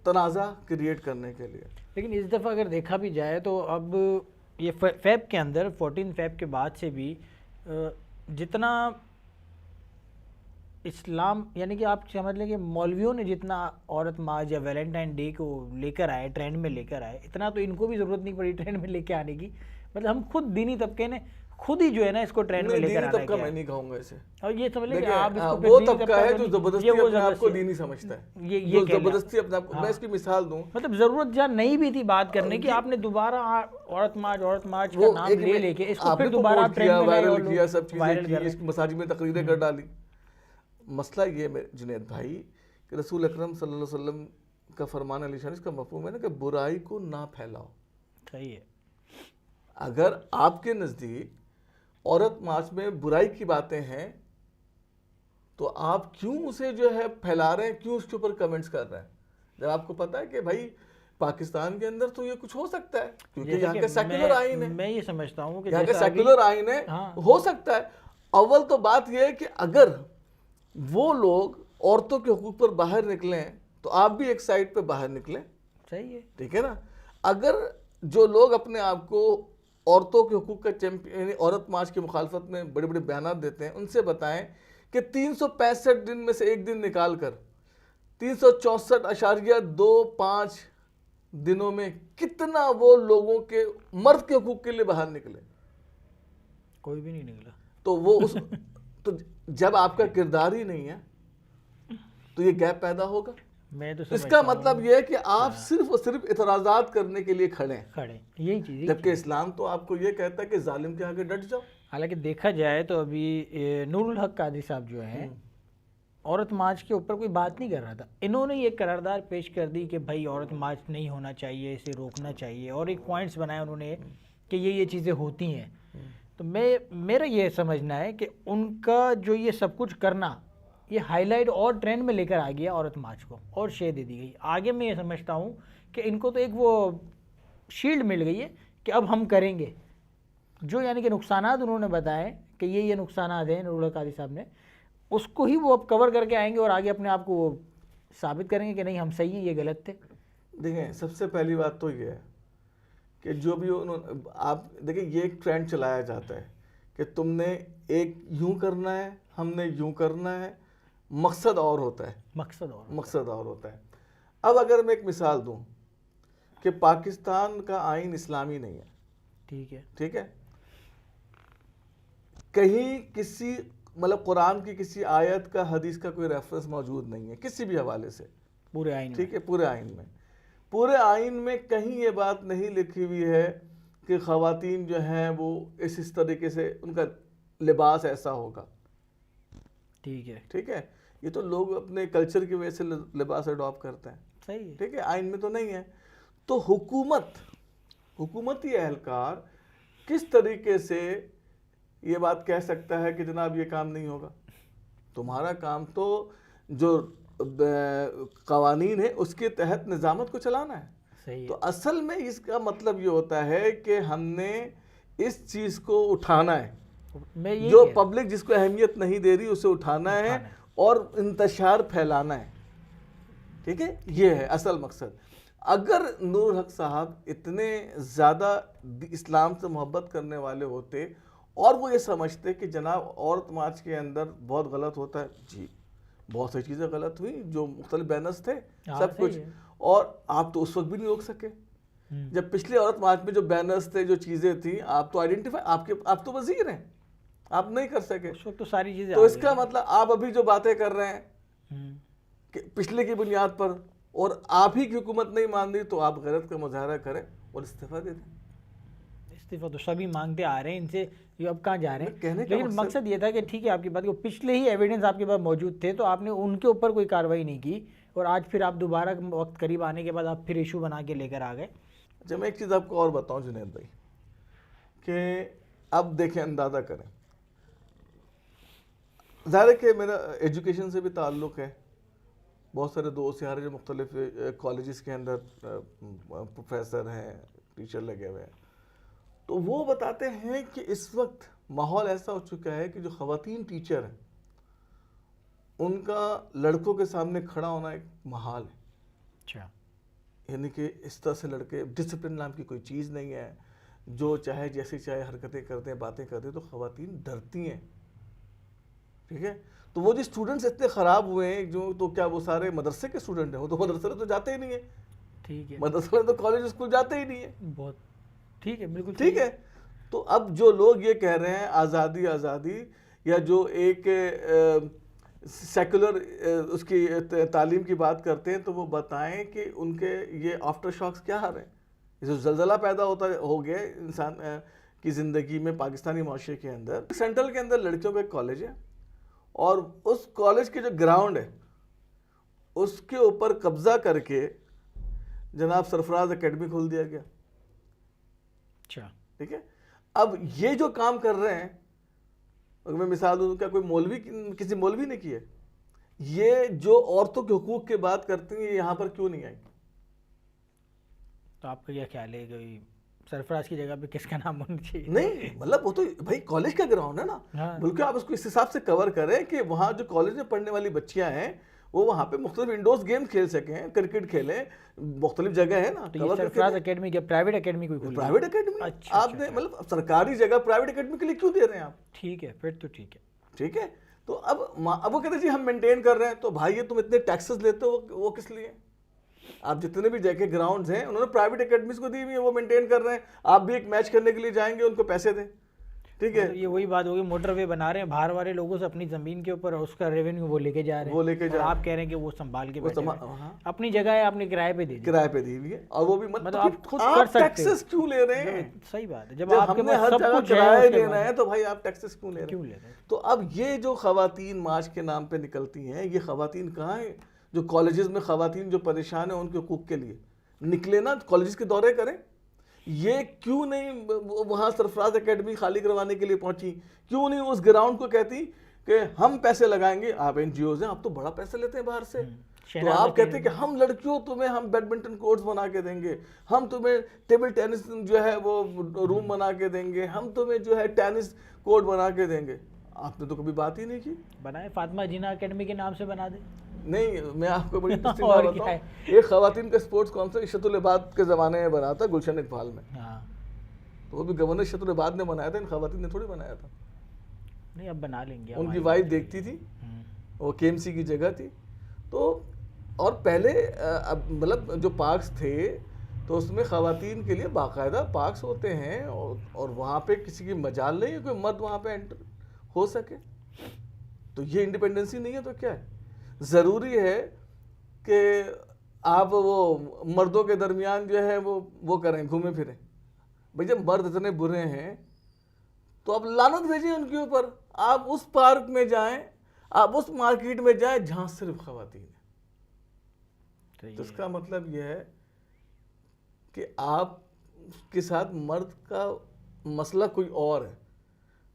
تنازع کریٹ کرنے کے لیے. لیکن اس دفعہ اگر دیکھا بھی جائے تو اب یہ فیب کے اندر 14 فیب کے بعد سے بھی جتنا اسلام, یعنی کہ آپ سمجھ لیں کہ مولویوں نے جتنا عورت مارچ یا ویلنٹائن ڈے کو لے کر آئے, ٹرینڈ میں لے کر آئے, اتنا تو ان کو بھی ضرورت نہیں پڑی ٹرینڈ میں لے کے آنے کی. مطلب ہم خود دینی طبقے نے خود ہی جو ہے نا اس کو ٹرینڈ میں لے کر آنا ہے. میں نہیں کہوں گا اسے, اور یہ سمجھ لیں کہ آپ اس کو وہ طبقہ ہے جو زبردستی اپنے آپ کو دینی سمجھتا ہے, یہ زبردستی اپنے آپ کو. میں اس کی مثال دوں, مطلب ضرورت جہاں نہیں بھی تھی بات کرنے کی, آپ نے دوبارہ عورت مارچ کا نام لے کے اس کو پھر دوبارہ ٹرینڈ میں وائرل کیا, سب چیزیں کی, اس مساجد میں تقریریں کر ڈالی. مسئلہ یہ ہے جنید بھائی کہ رسول اکرم صلی اللہ علیہ وسلم کا فرمان علی شان, اس کا مفہوم ہے نا کہ برائی کو نہ پھیلاؤ. صحیح ہے. اگر آپ کے نزدیک عورت مارچ میں برائی کی باتیں ہیں تو آپ کیوں اسے جو ہے پھیلا رہے ہیں, کیوں اس کے اوپر کمنٹس کر رہے ہیں, جب آپ کو پتا ہے کہ بھائی پاکستان کے اندر تو یہ کچھ ہو سکتا ہے, کیونکہ یہاں کا سیکولر آئین ہے. میں یہ سمجھتا ہوں کہ یہاں کا سیکولر آئین ہے, ہو سکتا ہے. اول تو بات یہ ہے کہ اگر وہ لوگ عورتوں کے حقوق پر باہر نکلیں تو آپ بھی ایک سائڈ پہ باہر نکلیں. صحیح ہے, ٹھیک ہے نا. اگر جو لوگ اپنے آپ کو عورتوں کے حقوق کا چیمپئن, یعنی عورت مارچ کی مخالفت میں بڑے بڑے بیانات دیتے ہیں, ان سے بتائیں کہ 365 دن میں سے ایک دن نکال کر 364.25 دنوں میں کتنا وہ لوگوں کے مرد کے حقوق کے لیے باہر نکلے. کوئی بھی نہیں نکلا. تو وہ تو جب آپ کا کردار ہی نہیں ہے تو یہ گیپ پیدا ہوگا. اس کا مطلب یہ ہے کہ آپ صرف اور صرف اعتراضات کرنے کے لیے کھڑے ہیں, یہی چیز, جبکہ اسلام تو آپ کو یہ کہتا ہے کہ ظالم کے آگے ڈٹ جاؤ. حالانکہ دیکھا جائے تو ابھی نور الحق قادری صاحب جو ہیں عورت مارچ کے اوپر کوئی بات نہیں کر رہا تھا, انہوں نے یہ قرارداد پیش کر دی کہ بھائی عورت مارچ نہیں ہونا چاہیے, اسے روکنا چاہیے, اور ایک پوائنٹس بنائے انہوں نے کہ یہ چیزیں ہوتی ہیں. تو میرا یہ سمجھنا ہے کہ ان کا جو یہ سب کچھ کرنا, یہ ہائی لائٹ اور ٹرینڈ میں لے کر آ گیا عورت مارچ کو, اور شے دے دی گئی. آگے میں یہ سمجھتا ہوں کہ ان کو تو ایک وہ شیلڈ مل گئی ہے کہ اب ہم کریں گے جو, یعنی کہ نقصانات انہوں نے بتائے کہ یہ نقصانات ہیں نور الحق قادری صاحب نے, اس کو ہی وہ اب کور کر کے آئیں گے اور آگے اپنے آپ کو وہ ثابت کریں گے کہ نہیں ہم صحیح ہیں, یہ غلط تھے. دیکھیں سب سے پہلی بات تو یہ ہے کہ جو بھی آپ دیکھیں, یہ ایک ٹرینڈ چلایا جاتا ہے کہ تم نے ایک یوں کرنا ہے, ہم نے یوں کرنا ہے, مقصد اور ہوتا ہے, مقصد اور ہوتا ہے. اب اگر میں ایک مثال دوں کہ پاکستان کا آئین اسلامی نہیں ہے, ٹھیک ہے, کہیں کسی مطلب قرآن کی کسی آیت کا, حدیث کا کوئی ریفرنس موجود نہیں ہے کسی بھی حوالے سے پورے آئین, ٹھیک ہے, پورے آئین میں کہیں یہ بات نہیں لکھی ہوئی ہے کہ خواتین جو ہیں وہ اس طریقے سے ان کا لباس ایسا ہوگا. ٹھیک ہے. ٹھیک ہے, یہ تو لوگ اپنے کلچر کی وجہ سے لباس اڈاپٹ کرتے ہیں, صحیح ہے. ٹھیک ہے, آئین میں تو نہیں ہے. تو حکومتی اہلکار کس طریقے سے یہ بات کہہ سکتا ہے کہ جناب یہ کام نہیں ہوگا؟ تمہارا کام تو جو قوانین ہے اس کے تحت نظامت کو چلانا ہے. صحیح. تو اصل میں اس کا مطلب یہ ہوتا ہے کہ ہم نے اس چیز کو اٹھانا ہے, جو پبلک جس کو اہمیت نہیں دے رہی اسے اٹھانا ہے اور انتشار پھیلانا ہے. ٹھیک ہے, یہ ہے اصل مقصد. اگر نور حق صاحب اتنے زیادہ اسلام سے محبت کرنے والے ہوتے اور وہ یہ سمجھتے کہ جناب عورت مارچ کے اندر بہت غلط ہوتا ہے, جی بہت سی چیزیں غلط ہوئی, جو مختلف بینرز تھے سب کچھ, اور آپ تو اس وقت بھی نہیں روک سکے جب پچھلے عورت مارچ میں جو بینرز تھے, جو چیزیں تھیں, آپ تو آئیڈینٹیفائی, آپ تو وزیر ہیں, آپ نہیں کر سکے اس وقت تو ساری چیزیں. تو اس کا مطلب آپ ابھی جو باتیں کر رہے ہیں کہ پچھلے کی بنیاد پر اور آپ ہی کی حکومت نہیں مان رہی, تو آپ غیرت کا مظاہرہ کریں اور استعفیٰ دے دیں. استعفیٰ تو سبھی مانگتے آ رہے ہیں, ان سے یہ اب کہاں جا رہے ہیں. لیکن مقصد یہ تھا کہ ٹھیک ہے آپ کی بات کو پچھلے ہی ایویڈنس آپ کے پاس موجود تھے, تو آپ نے ان کے اوپر کوئی کارروائی نہیں کی, اور آج پھر آپ دوبارہ وقت قریب آنے کے بعد آپ پھر ایشو بنا کے لے کر آ گئے. اچھا, میں ایک چیز آپ کو اور بتاؤں جنید بھائی, کہ اب دیکھیں, اندازہ کریں, ظاہر ہے کہ میرا ایجوکیشن سے بھی تعلق ہے, بہت سارے دوست یار جو مختلف کالجز کے اندر پروفیسر ہیں, ٹیچر لگے ہوئے ہیں, تو وہ بتاتے ہیں کہ اس وقت ماحول ایسا ہو چکا ہے کہ جو خواتین ٹیچر ہیں ان کا لڑکوں کے سامنے کھڑا ہونا ایک محال ہے. اچھا, یعنی کہ اس طرح سے لڑکے, ڈسپلن نام کی کوئی چیز نہیں ہے, جو چاہے جیسی چاہے حرکتیں کرتے ہیں, باتیں کرتے ہیں, تو خواتین ڈرتی ہیں. ٹھیک ہے, تو وہ جو اسٹوڈنٹس اتنے خراب ہوئے ہیں, جو تو کیا وہ سارے مدرسے کے اسٹوڈنٹ ہیں؟ وہ تو مدرسے میں تو جاتے ہی نہیں ہیں. ٹھیک ہے, مدرسے میں تو کالج اسکول جاتے ہی نہیں ہیں. بہت ٹھیک ہے, بالکل ٹھیک ہے. تو اب جو لوگ یہ کہہ رہے ہیں آزادی آزادی, یا جو ایک سیکولر اس کی تعلیم کی بات کرتے ہیں, تو وہ بتائیں کہ ان کے یہ آفٹر شاکس کیا آ رہے ہیں. جو زلزلہ پیدا ہو گیا انسان کی زندگی میں پاکستانی معاشرے کے اندر. سینٹرل کے اندر لڑکیوں کا ایک کالج ہے, اور اس کالج کے جو گراؤنڈ ہے اس کے اوپر قبضہ کر کے جناب سرفراز اکیڈمی کھول دیا گیا. اچھا, ٹھیک ہے. اب یہ جو کام کر رہے ہیں, اگر میں مثال دوں, کیا کوئی مولوی, کسی مولوی نے کی ہے؟ یہ جو عورتوں کے حقوق کی بات کرتے ہیں, یہ یہاں پر کیوں نہیں آئی؟ تو آپ کا کیا خیال ہے کہ سرفراز کی جگہ پہ کس کا نام ہونا چاہیے؟ نہیں مطلب وہ تو بھائی کالج کا گراؤنڈ ہے نا, بلکہ آپ اس کو اس حساب سے کور کریں کہ وہاں جو کالج میں پڑھنے والی بچیاں ہیں وہ وہاں پہ مختلف انڈورز گیم کھیل سکیں, کرکٹ کھیلیں, مختلف جگہ ہے نا. تو یہ سرفراز اکیڈمی کیا پرائیویٹ اکیڈمی کوئی کھولی؟ پرائیویٹ اکیڈمی آپ نے, مطلب سرکاری جگہ پرائیویٹ اکیڈمی کے لیے کیوں دے رہے ہیں آپ؟ ٹھیک ہے, پھر تو ٹھیک ہے. ٹھیک ہے, تو اب وہ کہتے ہیں جی ہم مینٹین کر رہے ہیں. تو بھائی یہ تم اتنے ٹیکسز لیتے ہو, وہ کس لیے؟ آپ جتنے بھی جگہ گراؤنڈز ہیں انہوں نے پرائیویٹ اکیڈمیز کو دی ہوئی ہیں, وہ مینٹین کر رہے ہیں. آپ بھی ایک میچ کرنے کے لیے جائیں گے, ان کو پیسے دیں. ٹھیک ہے, یہ وہی بات ہوگی, موٹر وے بنا رہے ہیں باہر والے لوگوں سے اپنی زمین کے اوپر, اس کا ریونیو وہ لے کے جا رہے ہیں, وہ لے کے جا رہے ہیں. آپ کہہ رہے ہیں کہ وہ سنبھال کے بیٹھے ہیں. اپنی جگہ ہے, آپ نے کرائے پہ دی, کرائے پہ دی ہوئی ہے, اور وہ بھی مطلب آپ خود کر سکتے ہیں. ٹیکسز کیوں لے رہے ہیں؟ صحیح بات ہے, جب آپ کے پاس سب کچھ کرایہ لینا ہے تو بھائی آپ ٹیکسز کیوں لے رہے ہیں؟ تو اب یہ جو خواتین مارچ کے نام پہ نکلتی ہیں, یہ خواتین کہاں ہیں؟ جو کالجز میں خواتین جو پریشان ہیں ان کے حقوق کے لیے نکلے نا, کالجز کے دورے کریں. یہ کیوں نہیں وہاں سرفراز اکیڈمی خالی کروانے کے لیے پہنچی؟ کیوں نہیں اس گراؤنڈ کو کہتی کہ ہم پیسے لگائیں گے؟ آپ این جی اوز ہیں, آپ تو بڑا پیسے لیتے ہیں باہر سے, تو آپ کہتے ہیں کہ ہم لڑکیوں تمہیں ہم بیڈمنٹن کورٹس بنا کے دیں گے, ہم تمہیں ٹیبل ٹینس جو ہے وہ روم بنا کے دیں گے, ہم تمہیں جو ہے ٹینس کورٹ بنا کے دیں گے. آپ نے تو کبھی بات ہی نہیں کی. بنائے فاطمہ جینا اکیڈمی کے نام سے بنا دیں. نہیں, میں آپ کو بڑی انٹرسٹنگ بات بتاؤں, ایک خواتین کا اسپورٹس کونسل عشرت العباد کے زمانے میں بنا تھا گلشن اقبال میں. تو وہ بھی گورنر عشرت العباد نے بنایا تھا, ان خواتین نے تھوڑی بنایا تھا. نہیں اب بنا لیں گے. ان کی وائف دیکھتی تھی, وہ کے ایم سی کی جگہ تھی. تو اور پہلے مطلب جو پارکس تھے تو اس میں خواتین کے لیے باقاعدہ پارکس ہوتے ہیں, اور وہاں پہ کسی کی مجال نہیں ہے کوئی مرد وہاں پہ انٹر ہو سکے. تو یہ انڈیپینڈنسی نہیں ہے تو کیا ہے؟ ضروری ہے کہ آپ وہ مردوں کے درمیان جو ہے وہ کریں, گھومیں پھریں. بھئی جب مرد اتنے برے ہیں تو آپ لعنت بھیجیں ان کے اوپر. آپ اس پارک میں جائیں, آپ اس مارکیٹ میں جائیں جہاں صرف خواتین ہیں. تو اس کا مطلب یہ ہے کہ آپ کے ساتھ مرد کا مسئلہ کوئی اور ہے.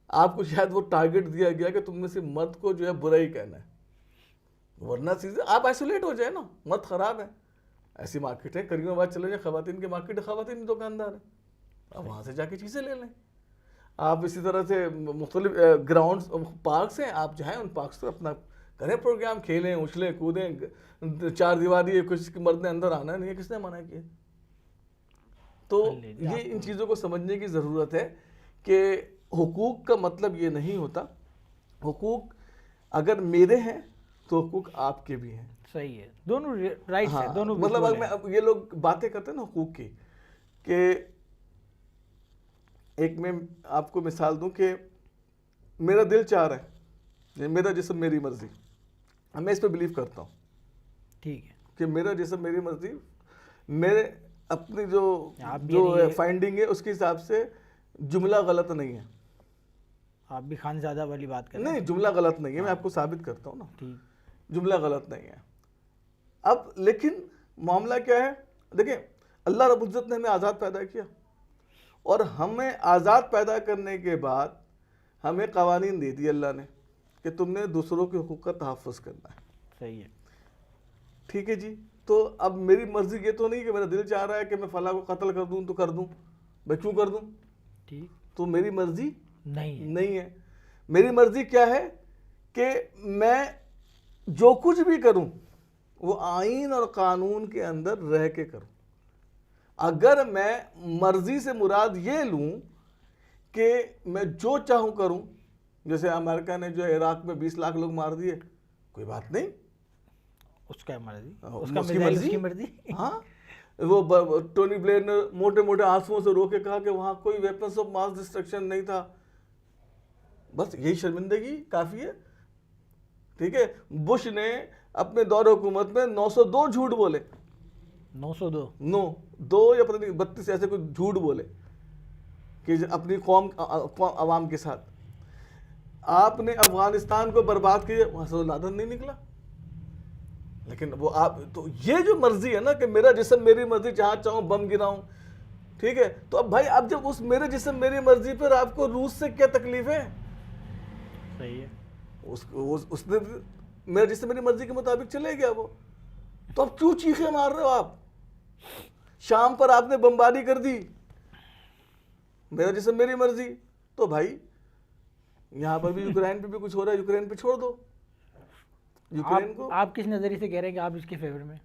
آپ کو شاید وہ ٹارگٹ دیا گیا کہ تم میں سے مرد کو جو ہے برا ہی کہنا ہے, ورنہ چیزیں آپ آئسولیٹ ہو جائے نا. مرد خراب ہے, ایسی مارکیٹ ہے کریم آباد چلے جائیں, خواتین کی مارکیٹ ہے, خواتین دکاندار ہیں, آپ وہاں سے جا کے چیزیں لے لیں. آپ اسی طرح سے مختلف گراؤنڈز پارکس ہیں, آپ جائیں ان پارکس پر اپنا کریں پروگرام, کھیلیں اچھلیں کودیں. 4 دیواری ہے, کچھ مرد نے اندر آنا نہیں ہے, کس نے منع کیا؟ تو یہ ان چیزوں کو سمجھنے کی ضرورت ہے کہ حقوق کا مطلب یہ نہیں ہوتا, حقوق اگر میرے ہیں تو حقوق آپ کے بھی ہیں. صحیح ہے, دونوں رائٹس ہیں, دونوں مطلب اگر یہ لوگ باتیں کرتے ہیں نا حقوق کی, کہ ایک میں آپ کو مثال دوں کہ میرا دل چاہ رہا ہے, میرا جسم میری مرضی, میں اس پہ بلیو کرتا ہوں. ٹھیک ہے کہ میرا جسم میری مرضی, میرے اپنی جو فائنڈنگ ہے اس کے حساب سے جملہ غلط نہیں ہے. آپ بھی خان زادہ والی بات کریں. نہیں, جملہ غلط نہیں ہے, میں آپ کو ثابت کرتا ہوں نا, جملہ غلط نہیں ہے. اب لیکن معاملہ کیا ہے, دیکھیں اللہ رب العزت نے ہمیں آزاد پیدا کیا, اور ہمیں آزاد پیدا کرنے کے بعد ہمیں قوانین دے دی اللہ نے کہ تم نے دوسروں کے حقوق کا تحفظ کرنا ہے. صحیح ہے, ٹھیک ہے جی. تو اب میری مرضی یہ تو نہیں کہ میرا دل چاہ رہا ہے کہ میں فلاں کو قتل کر دوں تو کر دوں, میں کیوں کر دوں؟ ٹھیک, تو میری مرضی نہیں ہے. میری مرضی کیا ہے کہ میں جو کچھ بھی کروں وہ آئین اور قانون کے اندر رہ کے کروں. اگر میں مرضی سے مراد یہ لوں کہ میں جو چاہوں کروں, جیسے امریکہ نے جو عراق میں 20 لاکھ لوگ مار دیے, کوئی بات نہیں, اس کا مرضی, اس کی مرضی. ہاں, وہ ٹونی بلیئر نے موٹے موٹے آنسوؤں سے رو کے کہا کہ وہاں کوئی ویپنز آف ماس ڈسٹرکشن نہیں تھا, بس یہی شرمندگی کافی ہے. ٹھیک ہے, بش نے اپنے دور حکومت میں 902 جھوٹ بولے, 902 یا پتہ نہیں 32 ایسے کوئی جھوٹ بولے کہ اپنی قوم عوام کے ساتھ. آپ نے افغانستان کو برباد کیا, وہاں سے لادن نہیں نکلا. لیکن وہ آپ تو یہ جو مرضی ہے نا کہ میرا جسم میری مرضی, جہاں چاہوں بم گراؤں, ٹھیک ہے, تو اب بھائی اب جب اس میرے جسم میری مرضی پر آپ کو روس سے کیا تکلیف ہے؟ صحیح ہے, اس نے میرا جسم میری مرضی کے مطابق چلے گیا وہ, تو اب کیوں چیخیں مار رہے ہو آپ؟ شام پر آپ نے بمباری کر دی, میرا جسم میری مرضی, تو بھائی یہاں پر بھی یوکرین پہ بھی کچھ ہو رہا ہے, یوکرین پہ چھوڑ دو. یوکرین کو آپ کس نظریے سے کہہ رہے ہیں کہ آپ اس کے فیور میں؟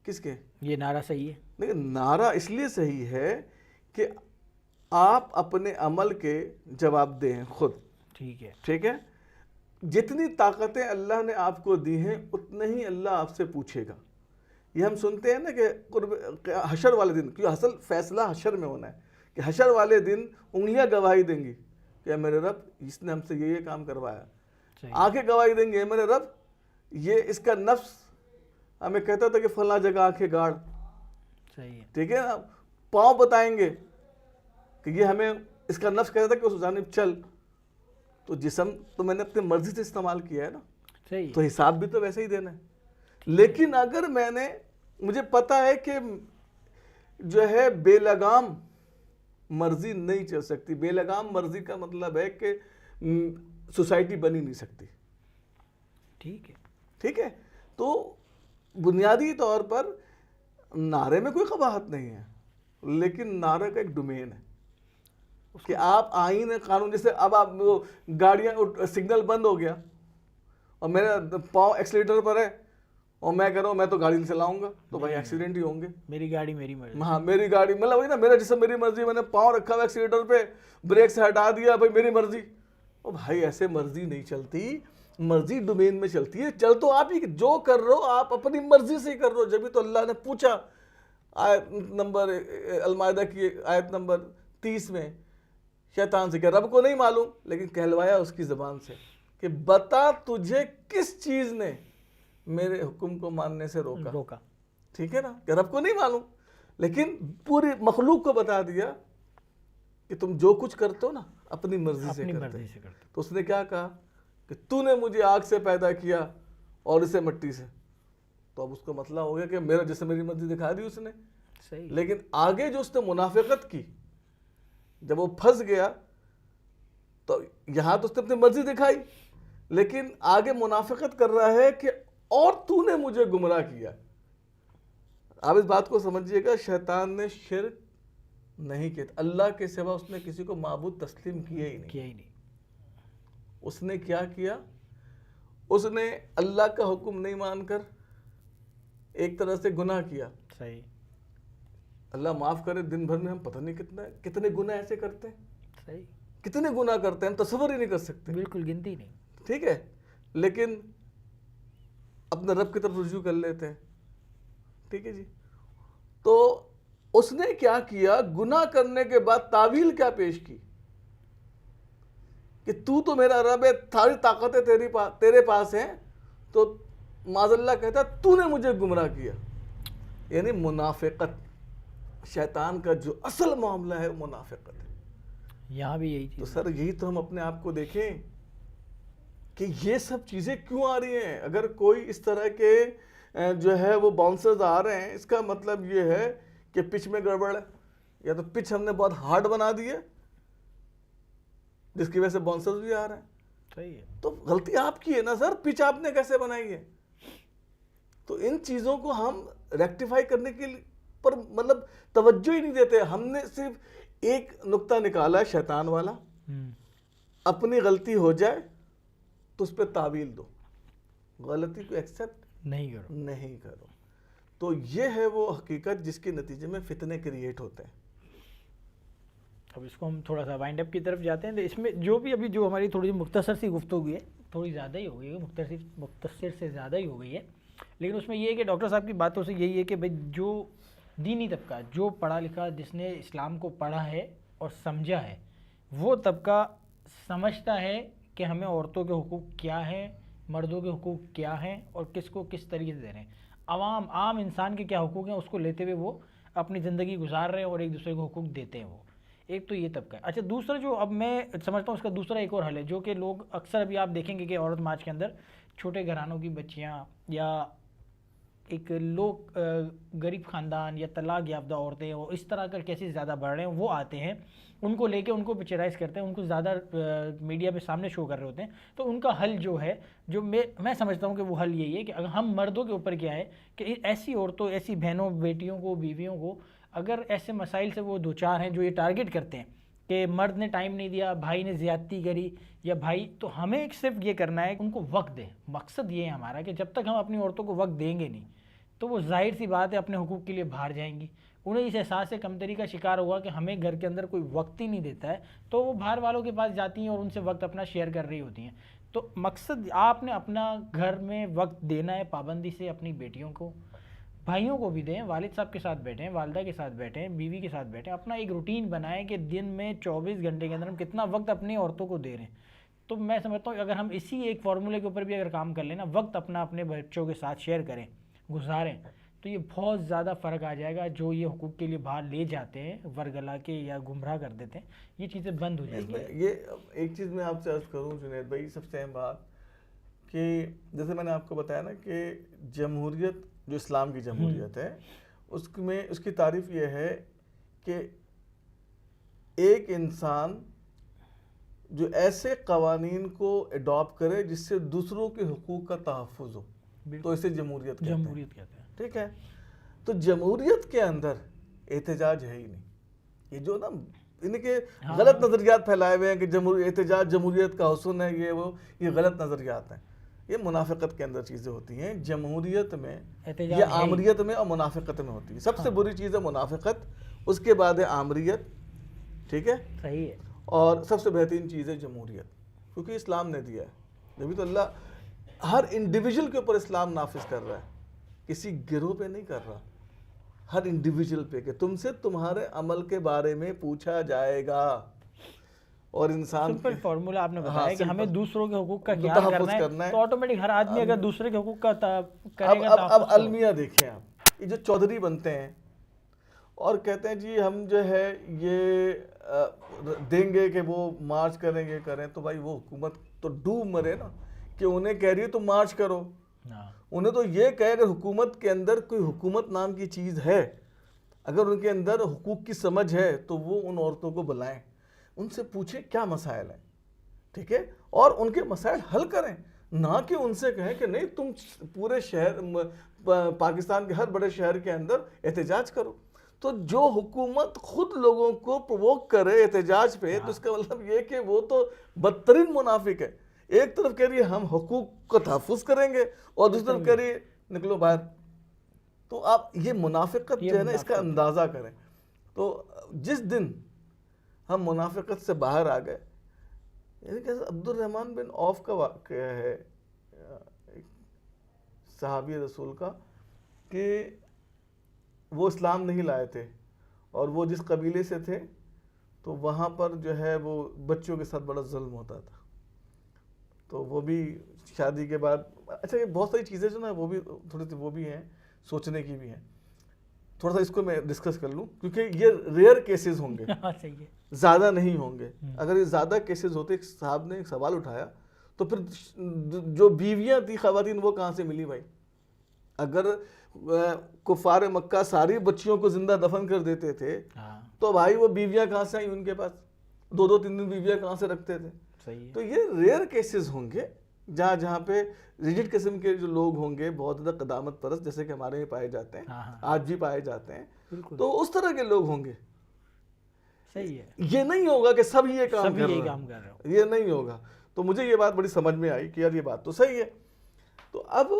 کس کے؟ یہ نعرہ صحیح ہے. لیکن نعرہ اس لیے صحیح ہے کہ آپ اپنے عمل کے جواب دیں خود. ٹھیک ہے, ٹھیک ہے, جتنی طاقتیں اللہ نے آپ کو دی ہیں اتنے ہی اللہ آپ سے پوچھے گا. یہ ہم سنتے ہیں نا کہ حشر والے دن, کیوں اصل فیصلہ حشر میں ہونا ہے, کہ حشر والے دن انگلیاں گواہی دیں گی کہ میرے رب اس نے ہم سے یہ کام کروایا. آنکھیں گواہی دیں گے, میرے رب یہ اس کا نفس ہمیں کہتا تھا کہ فلاں جگہ آنکھیں گاڑ. صحیح ہے, ٹھیک ہے نا, پاؤں بتائیں گے کہ یہ ہمیں اس کا نفس کہتا تھا کہ اس جانب چل. تو جسم تو میں نے اپنی مرضی سے استعمال کیا ہے نا, صحیح, تو حساب بھی تو ویسے ہی دینا ہے. لیکن اگر میں نے, مجھے پتا ہے کہ جو ہے بے لگام مرضی نہیں چل سکتی. بے لگام مرضی کا مطلب ہے کہ سوسائٹی بنی نہیں سکتی. ٹھیک ہے, ٹھیک ہے, تو بنیادی طور پر نعرے میں کوئی قباحت نہیں ہے, لیکن نعرے کا ایک ڈومین ہے کہ آپ آئین قانون, جیسے اب آپ گاڑیاں سگنل بند ہو گیا اور میرا پاؤں ایکسیلیٹر پر ہے اور میں کہہ رہا ہوں میں تو گاڑی نہیں چلاؤں گا, تو بھائی ایکسیڈنٹ ہی ہوں گے. میری گاڑی میری مرضی. ہاں, میری گاڑی مطلب وہی نا, میرا جسم میری مرضی, میں نے پاؤں رکھا ہوا ایکسیلیٹر پہ, بریک سے ہٹا دیا, بھائی میری مرضی. او بھائی ایسے مرضی نہیں چلتی, مرضی ڈومین میں چلتی ہے. چل تو آپ ہی جو کر رہے ہو آپ اپنی مرضی سے ہی کر رہے ہو. جبھی تو اللہ نے پوچھا آیت نمبر المائدہ کی آیت نمبر 30 میں شیطان سے, کہ رب کو نہیں معلوم لیکن کہلوایا اس کی زبان سے کہ بتا تجھے کس چیز نے میرے حکم کو ماننے سے روکا. ٹھیک ہے نا, کہ رب کو نہیں معلوم لیکن پوری مخلوق کو بتا دیا کہ تم جو کچھ کرتے ہو نا اپنی مرضی سے کرتے. تو اس نے کیا کہا کہ تو نے مجھے آگ سے پیدا کیا اور اسے مٹی سے، تو اب اس کا مطلب ہو گیا کہ میرا جیسے میری مرضی دکھا دی اس نے. صحیح. لیکن آگے جو اس نے منافقت کی، جب وہ پھنس گیا تو یہاں تو اس نے اپنی مرضی دکھائی، لیکن آگے منافقت کر رہا ہے کہ اور تو نے مجھے گمراہ کیا. آپ اس بات کو سمجھیے گا، شیطان نے شرک نہیں کیا، اللہ کے سوا اس نے کسی کو معبود تسلیم کیا ہی نہیں. اس نے کیا کیا؟ اس نے اللہ کا حکم نہیں مان کر ایک طرح سے گناہ کیا. صحیح. اللہ معاف کرے، دن بھر میں ہم پتہ نہیں کتنے گناہ ایسے کرتے ہیں. صحیح. کتنے گناہ کرتے ہیں ہم تصور ہی نہیں کر سکتے. بالکل گنتی نہیں. ٹھیک ہے، لیکن اپنے رب کی طرف رجوع کر لیتے ہیں. ٹھیک ہے جی. تو اس نے کیا کیا؟ گناہ کرنے کے بعد تعویل کیا پیش کی کہ تو میرا رب ہے، ساری طاقتیں تیرے پاس ہیں، تو معاذ اللہ کہتا ہے تو نے مجھے گمراہ کیا. یعنی منافقت، شیطان کا جو اصل معاملہ ہے وہ منافقت ہے. یہاں بھی یہی تو چیز. سر یہی تو ہم اپنے آپ کو دیکھیں کہ یہ سب چیزیں کیوں آ رہی ہیں. اگر کوئی اس طرح کے جو ہے وہ باؤنسرز آ رہے ہیں، اس کا مطلب یہ ہے کہ پچ میں گڑبڑ ہے، یا تو پچ ہم نے بہت ہارڈ بنا دی ہے جس کی وجہ سے باؤنسرز بھی آ رہے ہیں. صحیح ہے. تو غلطی آپ کی ہے نا سر، پچ آپ نے کیسے بنائی ہے؟ تو ان چیزوں کو ہم ریکٹیفائی کرنے کے پر مطلب توجہ ہی نہیں دیتے. ہم نے صرف ایک نقطہ نکالا ہے شیطان والا، اپنی غلطی ہو جائے تو اس پہ تعویل دو، غلطی کو ایکسیپٹ نہیں کرو. تو یہ ہے وہ حقیقت جس کے نتیجے میں فتنے کریٹ ہوتے ہیں. اب اس کو ہم تھوڑا سا وائنڈ اپ کی طرف جاتے ہیں. تو اس میں جو بھی ابھی جو ہماری تھوڑی مختصر سی گفتگو ہے، تھوڑی زیادہ ہی ہو گئی ہے، مختصر سے زیادہ ہی ہو گئی ہے، لیکن اس میں یہ ہے کہ ڈاکٹر صاحب کی باتوں سے یہی ہے کہ بھائی جو دینی طبقہ، جو پڑھا لکھا، جس نے اسلام کو پڑھا ہے اور سمجھا ہے، وہ طبقہ سمجھتا ہے کہ ہمیں عورتوں کے حقوق کیا ہیں، مردوں کے حقوق کیا ہیں، اور کس کو کس طریقے سے دے رہے ہیں. عام انسان کے کیا حقوق ہیں اس کو لیتے ہوئے وہ اپنی زندگی گزار رہے ہیں اور ایک دوسرے کو حقوق دیتے ہیں. وہ ایک تو یہ طبقہ ہے. اچھا، دوسرا جو اب میں سمجھتا ہوں اس کا دوسرا ایک اور حل ہے، جو کہ لوگ اکثر ابھی آپ دیکھیں گے کہ عورت مارچ کے اندر چھوٹے گھرانوں کی بچیاں یا ایک لوگ غریب خاندان یا طلاق یافتہ عورتیں اور اس طرح کر کیسے زیادہ بڑھ رہے ہیں، وہ آتے ہیں، ان کو لے کے ان کو پکچرائز کرتے ہیں، ان کو زیادہ میڈیا پہ سامنے شو کر رہے ہوتے ہیں. تو ان کا حل جو ہے، جو میں سمجھتا ہوں کہ وہ حل یہی ہے کہ اگر ہم مردوں کے اوپر کیا ہے کہ ایسی عورتوں، ایسی بہنوں، بیٹیوں کو، بیویوں کو اگر ایسے مسائل سے وہ دوچار ہیں جو یہ ٹارگٹ کرتے ہیں کہ مرد نے ٹائم نہیں دیا، بھائی نے زیادتی کری یا بھائی، تو ہمیں صرف یہ کرنا ہے ان کو وقت دیں. مقصد یہ ہے ہمارا کہ جب تک ہم اپنی عورتوں کو وقت دیں گے نہیں تو وہ ظاہر سی بات ہے اپنے حقوق کے لیے باہر جائیں گی. انہیں اس احساس سے کمتری کا شکار ہوا کہ ہمیں گھر کے اندر کوئی وقت ہی نہیں دیتا ہے، تو وہ باہر والوں کے پاس جاتی ہیں اور ان سے وقت اپنا شیئر کر رہی ہوتی ہیں. تو مقصد آپ نے اپنا گھر میں وقت دینا ہے پابندی سے. اپنی بیٹیوں کو، بھائیوں کو بھی دیں، والد صاحب کے ساتھ بیٹھیں، والدہ کے ساتھ بیٹھیں، بیوی کے ساتھ بیٹھیں. اپنا ایک روٹین بنائیں کہ دن میں 24 گھنٹے کے اندر ہم کتنا وقت اپنی عورتوں کو دے رہے ہیں. تو میں سمجھتا ہوں اگر ہم اسی ایک فارمولے کے اوپر بھی اگر کام کر لیں نا، وقت اپنا اپنے بچوں کے ساتھ شیئر کریں، گزاریں، تو یہ بہت زیادہ فرق آ جائے گا. جو یہ حقوق کے لیے باہر لے جاتے ہیں، ورگلا کے یا گمراہ کر دیتے ہیں، یہ چیزیں بند ہو جائیں گی. یہ ایک چیز میں آپ سے عرض کروں جنید بھائی، سب سے اہم بات کہ جیسے میں نے آپ کو بتایا نا کہ جمہوریت، جو اسلام کی جمہوریت ہے، اس میں اس کی تعریف یہ ہے کہ ایک انسان جو ایسے قوانین کو اڈاپٹ کرے جس سے دوسروں کے حقوق کا تحفظ ہو، تو اسے جمہوریت کہتے ہیں. ٹھیک ہے. تو جمہوریت کے اندر احتجاج ہے ہی نہیں. یہ جو نا ان کے غلط نظریات پھیلائے ہوئے ہیں کہ احتجاج جمہوریت کا حسن ہے، یہ غلط نظریات ہیں. یہ منافقت کے اندر چیزیں ہوتی ہیں. جمہوریت میں یہ آمریت میں اور منافقت میں ہوتی ہے. سب سے بری چیز ہے منافقت، اس کے بعد ہے آمریت. ٹھیک ہے، صحیح ہے. اور سب سے بہترین چیز ہے جمہوریت، کیونکہ اسلام نے دیا ہے. جبھی تو اللہ ہر انڈیویجول کے اوپر اسلام نافذ کر رہا ہے، کسی گروہ پہ نہیں کر رہا، ہر انڈیویجول پہ، کہ تم سے تمہارے عمل کے بارے میں پوچھا جائے گا. اور انسان سمپل فارمولا آپ نے بتایا کہ ہمیں دوسروں کے حقوق کا خیال کرنا ہے، تو آٹومیٹک ہر آدمی اگر دوسرے کے حقوق کا کرے گا. اب المیہ دیکھیں آپ، یہ جو چودھری بنتے ہیں اور کہتے ہیں جی ہم جو ہے یہ دیں گے کہ وہ مارچ کریں گے، کریں، تو بھائی وہ حکومت تو ڈوب مرے نا کہ انہیں کہہ رہی ہے تم مارچ کرو. انہیں تو یہ کہے اگر حکومت کے اندر کوئی حکومت نام کی چیز ہے, اگر ان کے اندر حقوق کی سمجھ ہے تو وہ ان عورتوں کو بلائیں, ان سے پوچھیں کیا مسائل ہیں, ٹھیک ہے, اور ان کے مسائل حل کریں, نہ کہ ان سے کہیں کہ نہیں تم پورے شہر پاکستان کے ہر بڑے شہر کے اندر احتجاج کرو. تو جو حکومت خود لوگوں کو پرووک کرے احتجاج پہ, تو اس کا مطلب یہ کہ وہ تو بدترین منافق ہے. ایک طرف کہہ رہی ہے ہم حقوق کا تحفظ کریں گے, اور دوسری طرف کہہ رہی ہے نکلو باہر. تو آپ یہ منافقت جو ہے نا اس کا اندازہ کریں. تو جس دن ہم منافقت سے باہر آ گئے, یعنی کہ عبد الرحمن بن عوف کا واقعہ ہے, صحابی رسول کا, کہ وہ اسلام نہیں لائے تھے, اور وہ جس قبیلے سے تھے تو وہاں پر جو ہے وہ بچوں کے ساتھ بڑا ظلم ہوتا تھا. تو وہ بھی شادی کے بعد, اچھا یہ بہت ساری چیزیں جو نا وہ بھی تھوڑی سی وہ بھی ہیں سوچنے کی بھی ہیں. تھوڑا سا اس کو میں ڈسکس کر لوں کیونکہ یہ ریئر کیسز ہوں گے, زیادہ نہیں ہوں گے. اگر یہ زیادہ کیسز ہوتے, ایک صاحب نے ایک سوال اٹھایا تو پھر جو بیویاں تھی خواتین وہ کہاں سے ملی بھائی؟ اگر کفار مکہ ساری بچیوں کو زندہ دفن کر دیتے تھے تو بھائی وہ بیویاں کہاں سے آئیں ان کے پاس؟ 2-3 دن بیویاں کہاں سے رکھتے تھے؟ تو یہ ریئر کیسز ہوں گے جہاں پہ ریجڈ قسم کے جو لوگ ہوں گے, بہت زیادہ قدامت پرست, جیسے کہ ہمارے یہاں پائے جاتے ہیں, آج بھی پائے جاتے ہیں, تو اس طرح کے لوگ ہوں گے. صحیح ہے, یہ نہیں ہوگا کہ سب یہ کام کر رہے ہیں, یہ نہیں ہوگا. تو مجھے یہ بات بڑی سمجھ میں آئی کہ یار یہ بات تو صحیح ہے. تو اب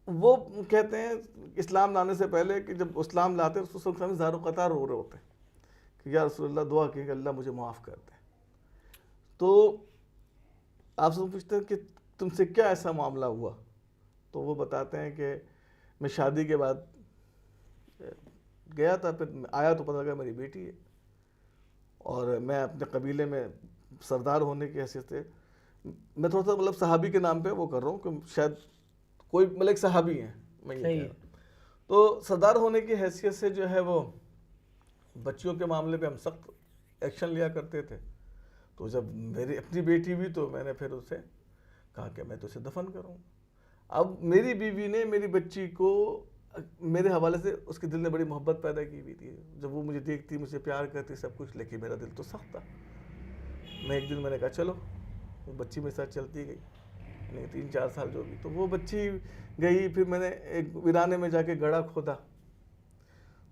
وہ کہتے ہیں اسلام لانے سے پہلے کہ جب اسلام لاتے ہیں اس وقت زار و قطار رو رہے ہوتے ہیں کہ یا رسول اللہ دعا کہ اللہ مجھے معاف کر دے. تو آپ سے پوچھتے ہیں کہ تم سے کیا ایسا معاملہ ہوا؟ تو وہ بتاتے ہیں کہ میں شادی کے بعد گیا تھا, پھر آیا تو پتہ لگا میری بیٹی ہے, اور میں اپنے قبیلے میں سردار ہونے کی حیثیت سے, میں تھوڑا سا مطلب صحابی کے نام پہ وہ کر رہا ہوں کہ شاید کوئی مطلب صحابی ہیں, میں یہ کہہ رہا ہوں. تو سردار ہونے کی حیثیت سے جو ہے وہ بچیوں کے معاملے پہ ہم سخت ایکشن لیا کرتے تھے. تو جب میری اپنی بیٹی ہوئی تو میں نے پھر اسے کہا کہ میں تو اسے دفن کروں. اب میری بیوی نے میری بچی کو میرے حوالے سے اس کے دل نے بڑی محبت پیدا کی ہوئی تھی. جب وہ مجھے دیکھتی, مجھے پیار کرتی, سب کچھ, لیکن میرا دل تو سخت تھا. ایک دن میں نے کہا چلو, وہ بچی میرے ساتھ چلتی گئی, یعنی 3-4 سال جو بھی. تو وہ بچی گئی, پھر میں نے ایک ویرانے میں جا کے گڑھا کھودا.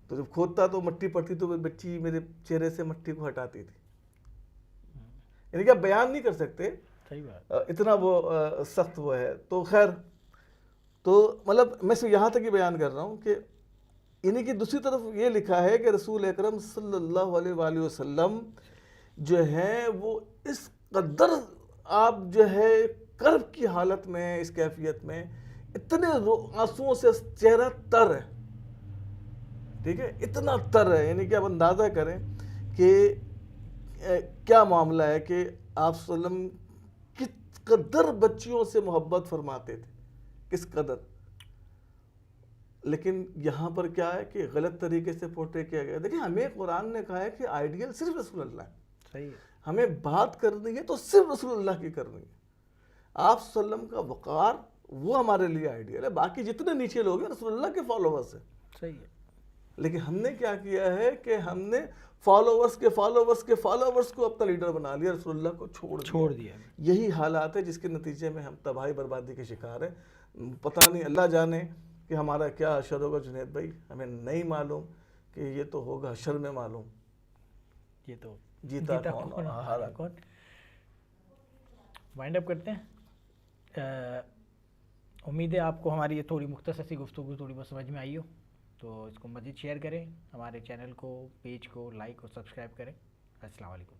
تو جب کھودتا تو مٹی پڑتی تو بچی میرے چہرے سے مٹی کو ہٹاتی تھی. یعنی کہ آپ بیان نہیں کر سکتے, اتنا وہ سخت وہ ہے. تو خیر, تو مطلب میں صرف یہاں تک ہی بیان کر رہا ہوں کہ یعنی کہ دوسری طرف یہ لکھا ہے کہ رسول اکرم صلی اللہ علیہ وآلہ وسلم جو ہے وہ اس قدر آپ جو ہے کرب کی حالت میں, اس کیفیت میں, اتنے آنسوؤں سے چہرہ تر ہے, ٹھیک ہے, اتنا تر ہے. یعنی کہ آپ اندازہ کریں کہ کیا معاملہ ہے کہ آپ صلی اللہ علیہ وسلم کس قدر بچیوں سے محبت فرماتے تھے, کس قدر. لیکن یہاں پر کیا ہے کہ غلط طریقے سے پورٹری کیا گیا. دیکھیں ہمیں قرآن نے کہا ہے کہ آئیڈیل صرف رسول اللہ ہے. صحیح ہے, ہمیں بات کرنی ہے تو صرف رسول اللہ کی کرنی ہے. آپ صلی اللہ علیہ وسلم کا وقار وہ ہمارے لیے آئیڈیل ہے. باقی جتنے نیچے لوگ ہیں رسول اللہ کے فالوورز ہیں. صحیح ہے. لیکن ہم نے کیا کیا ہے کہ ہم نے فالوورز کے فالوورز کو اپنا لیڈر بنا لیا, رسول اللہ کو چھوڑ دیا. یہی حالات ہے جس کے نتیجے میں ہم تباہی بربادی کے شکار ہیں. پتہ نہیں, اللہ جانے کہ ہمارا کیا حشر ہوگا جنید بھائی, ہمیں نہیں معلوم کہ یہ تو ہوگا حشر میں معلوم, یہ تو جیتا کون ہارا کون. وائنڈ اپ کرتے ہیں. امید ہے آپ کو ہماری یہ تھوڑی مختصر سی گفتگو تھوڑی بہت سمجھ میں آئی ہو. تو اس کو مزید شیئر کریں, ہمارے چینل کو, پیج کو لائک اور سبسکرائب کریں. السلام علیکم.